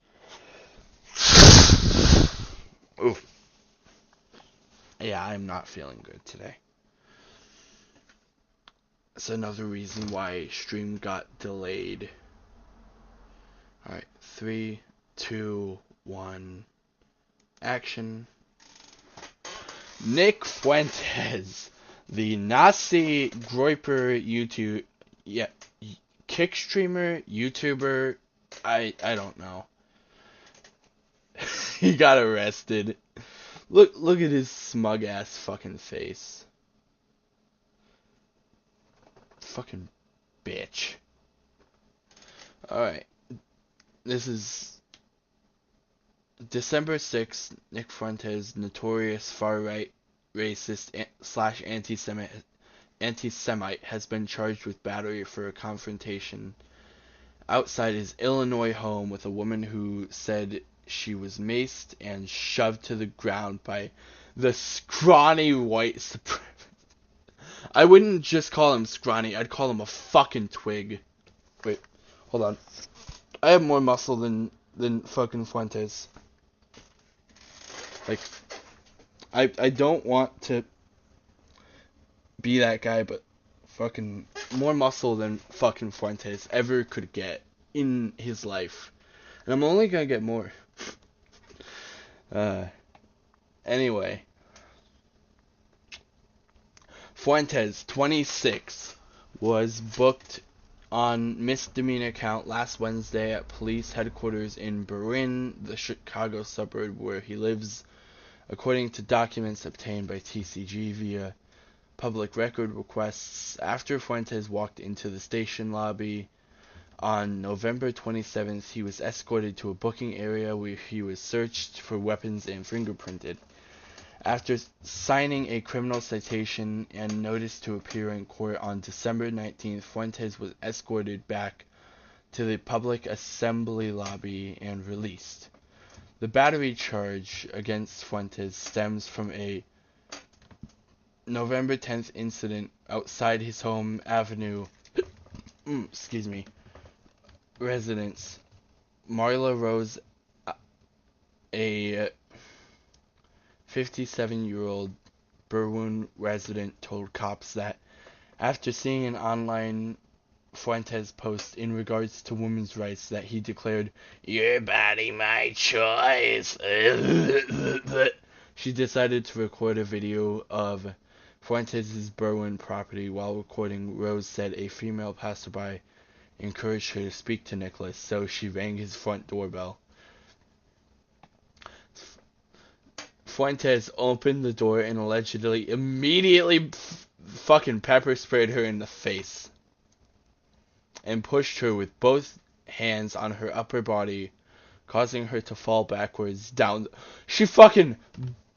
Ooh. Yeah, I'm not feeling good today. That's another reason why stream got delayed. Alright, 3, 2, 1, action. Nick Fuentes, the Nazi Groiper YouTube, kick streamer, YouTuber, I don't know. He got arrested. Look at his smug ass fucking face. Fucking bitch. Alright. This is December 6th. Nick Fuentes, notorious far-right racist / anti-Semite, has been charged with battery for a confrontation outside his Illinois home with a woman who said she was maced and shoved to the ground by the scrawny white supremacist. I wouldn't just call him scrawny, I'd call him a fucking twig. Wait, hold on. I have more muscle than fucking Fuentes. Like, I don't want to be that guy, but fucking more muscle than fucking Fuentes ever could get in his life. And I'm only gonna get more. Anyway. Fuentes, 26, was booked on misdemeanor count last Wednesday at police headquarters in Berwyn, the Chicago suburb where he lives, according to documents obtained by TCG via public record requests. After Fuentes walked into the station lobby on November 27th, he was escorted to a booking area where he was searched for weapons and fingerprinted. After signing a criminal citation and notice to appear in court on December 19th, Fuentes was escorted back to the public assembly lobby and released. The battery charge against Fuentes stems from a November 10th incident outside his home Avenue residence. Marla Rose, a 57-year-old Berwyn resident, told cops that after seeing an online Fuentes post in regards to women's rights that he declared, "Your body, my choice," she decided to record a video of Fuentes' Berwyn property. While recording, Rose said a female passerby encouraged her to speak to Nicholas, so she rang his front doorbell. Fuentes opened the door and allegedly immediately fucking pepper sprayed her in the face and pushed her with both hands on her upper body, causing her to fall backwards down. She could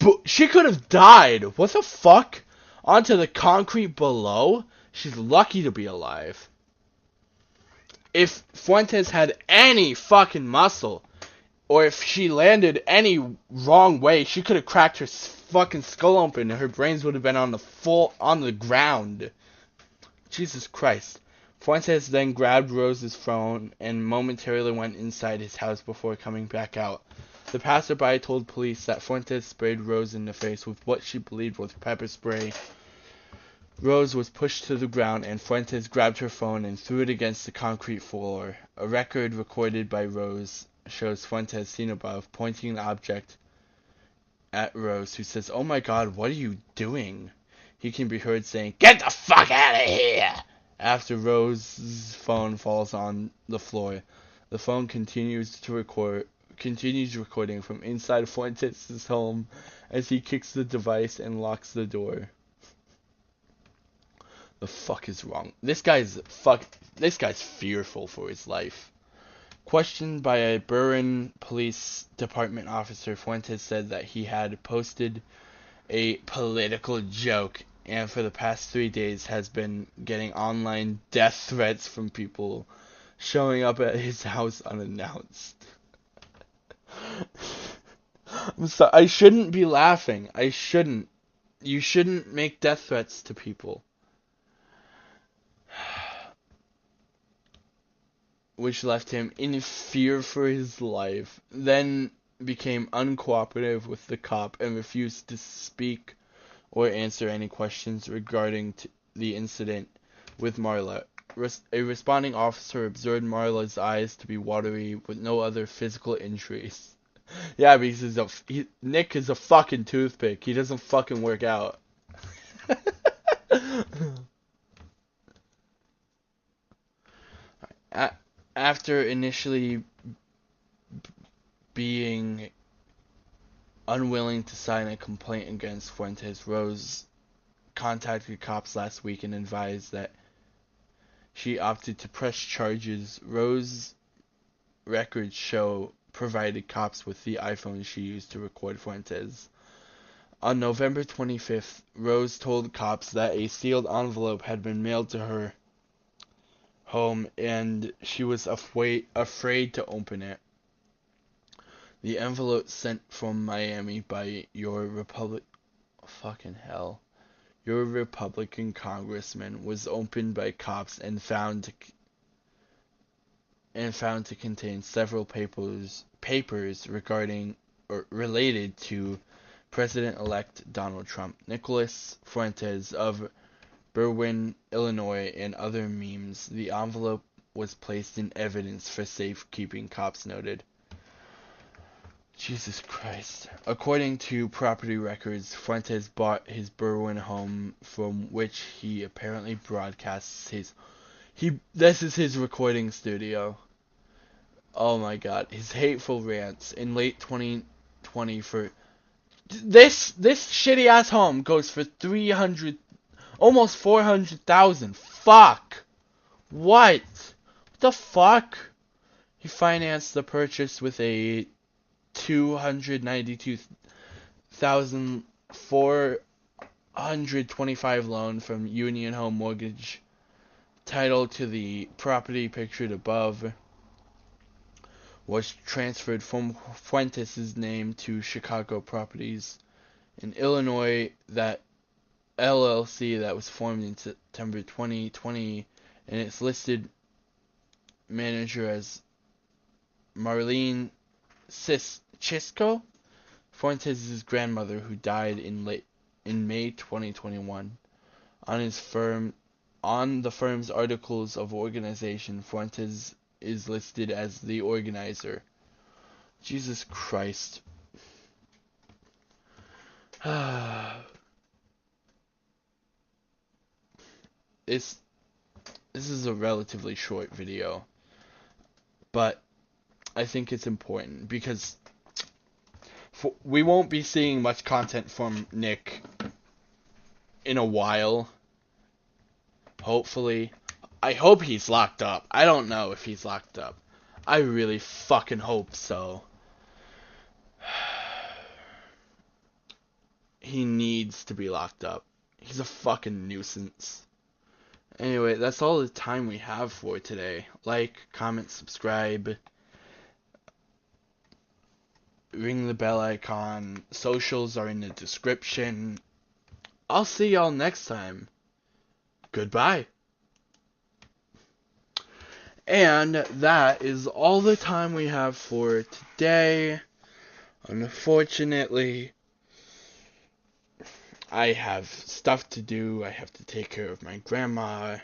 have died. What the fuck? Onto the concrete below? She's lucky to be alive. If Fuentes had any fucking muscle, or if she landed any wrong way, she could have cracked her fucking skull open and her brains would have been on the ground. Jesus Christ. Fuentes then grabbed Rose's phone and momentarily went inside his house before coming back out. The passerby told police that Fuentes sprayed Rose in the face with what she believed was pepper spray. Rose was pushed to the ground and Fuentes grabbed her phone and threw it against the concrete floor. A record recorded by Rose shows Fuentes, seen above, pointing the object at Rose, who says, "Oh my god, what are you doing?" He can be heard saying, "Get the fuck out of here!" After Rose's phone falls on the floor, the phone continues recording from inside Fuentes' home as he kicks the device and locks the door. The fuck is wrong? This guy's fearful for his life. Questioned by a Berwyn Police Department officer, Fuentes said that he had posted a political joke and for the past 3 days has been getting online death threats from people showing up at his house unannounced. I'm sorry, I shouldn't be laughing. I shouldn't. You shouldn't make death threats to people. Which left him in fear for his life, then became uncooperative with the cop and refused to speak or answer any questions regarding the incident with Marla. A responding officer observed Marla's eyes to be watery with no other physical injuries. Yeah, because Nick is a fucking toothpick. He doesn't fucking work out. After initially being unwilling to sign a complaint against Fuentes, Rose contacted cops last week and advised that she opted to press charges. Rose's records show provided cops with the iPhone she used to record Fuentes. On November 25th, Rose told cops that a sealed envelope had been mailed to her home and she was afraid to open it. The envelope sent from Miami by your your Republican congressman was opened by cops and found to contain several papers regarding or related to President-elect Donald Trump. Nicholas Fuentes of Berwyn, Illinois, and other memes. The envelope was placed in evidence for safekeeping, cops noted. Jesus Christ. According to property records, Fuentes bought his Berwyn home from which he apparently broadcasts this is his recording studio. Oh my god. His hateful rants in late 2020 for this shitty ass home goes for 300, almost 400,000. Fuck. What the fuck? He financed the purchase with a $292,425 loan from Union Home Mortgage. Title to the property pictured above was transferred from Fuentes' name to Chicago Properties in Illinois, that LLC that was formed in September 2020, and its listed manager as Marlene Chisco, Fuentes' grandmother, who died in May 2021. On the firm's articles of organization, Fuentes is listed as the organizer. Jesus Christ. This is a relatively short video, but I think it's important because we won't be seeing much content from Nick in a while. Hopefully. I hope he's locked up. I don't know if he's locked up. I really fucking hope so. He needs to be locked up. He's a fucking nuisance. Anyway, that's all the time we have for today. Like, comment, subscribe. Ring the bell icon. Socials are in the description. I'll see y'all next time. Goodbye. And that is all the time we have for today. Unfortunately, I have stuff to do. I have to take care of my grandma.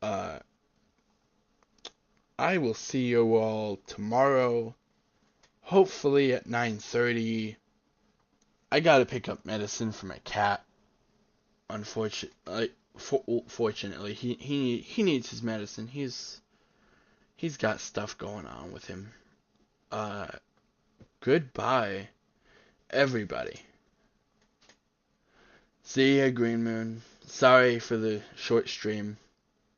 I will see you all tomorrow. Hopefully at 9:30. I gotta pick up medicine for my cat. Fortunately, he needs his medicine. He's got stuff going on with him. Goodbye, everybody. See ya, Green Moon. Sorry for the short stream.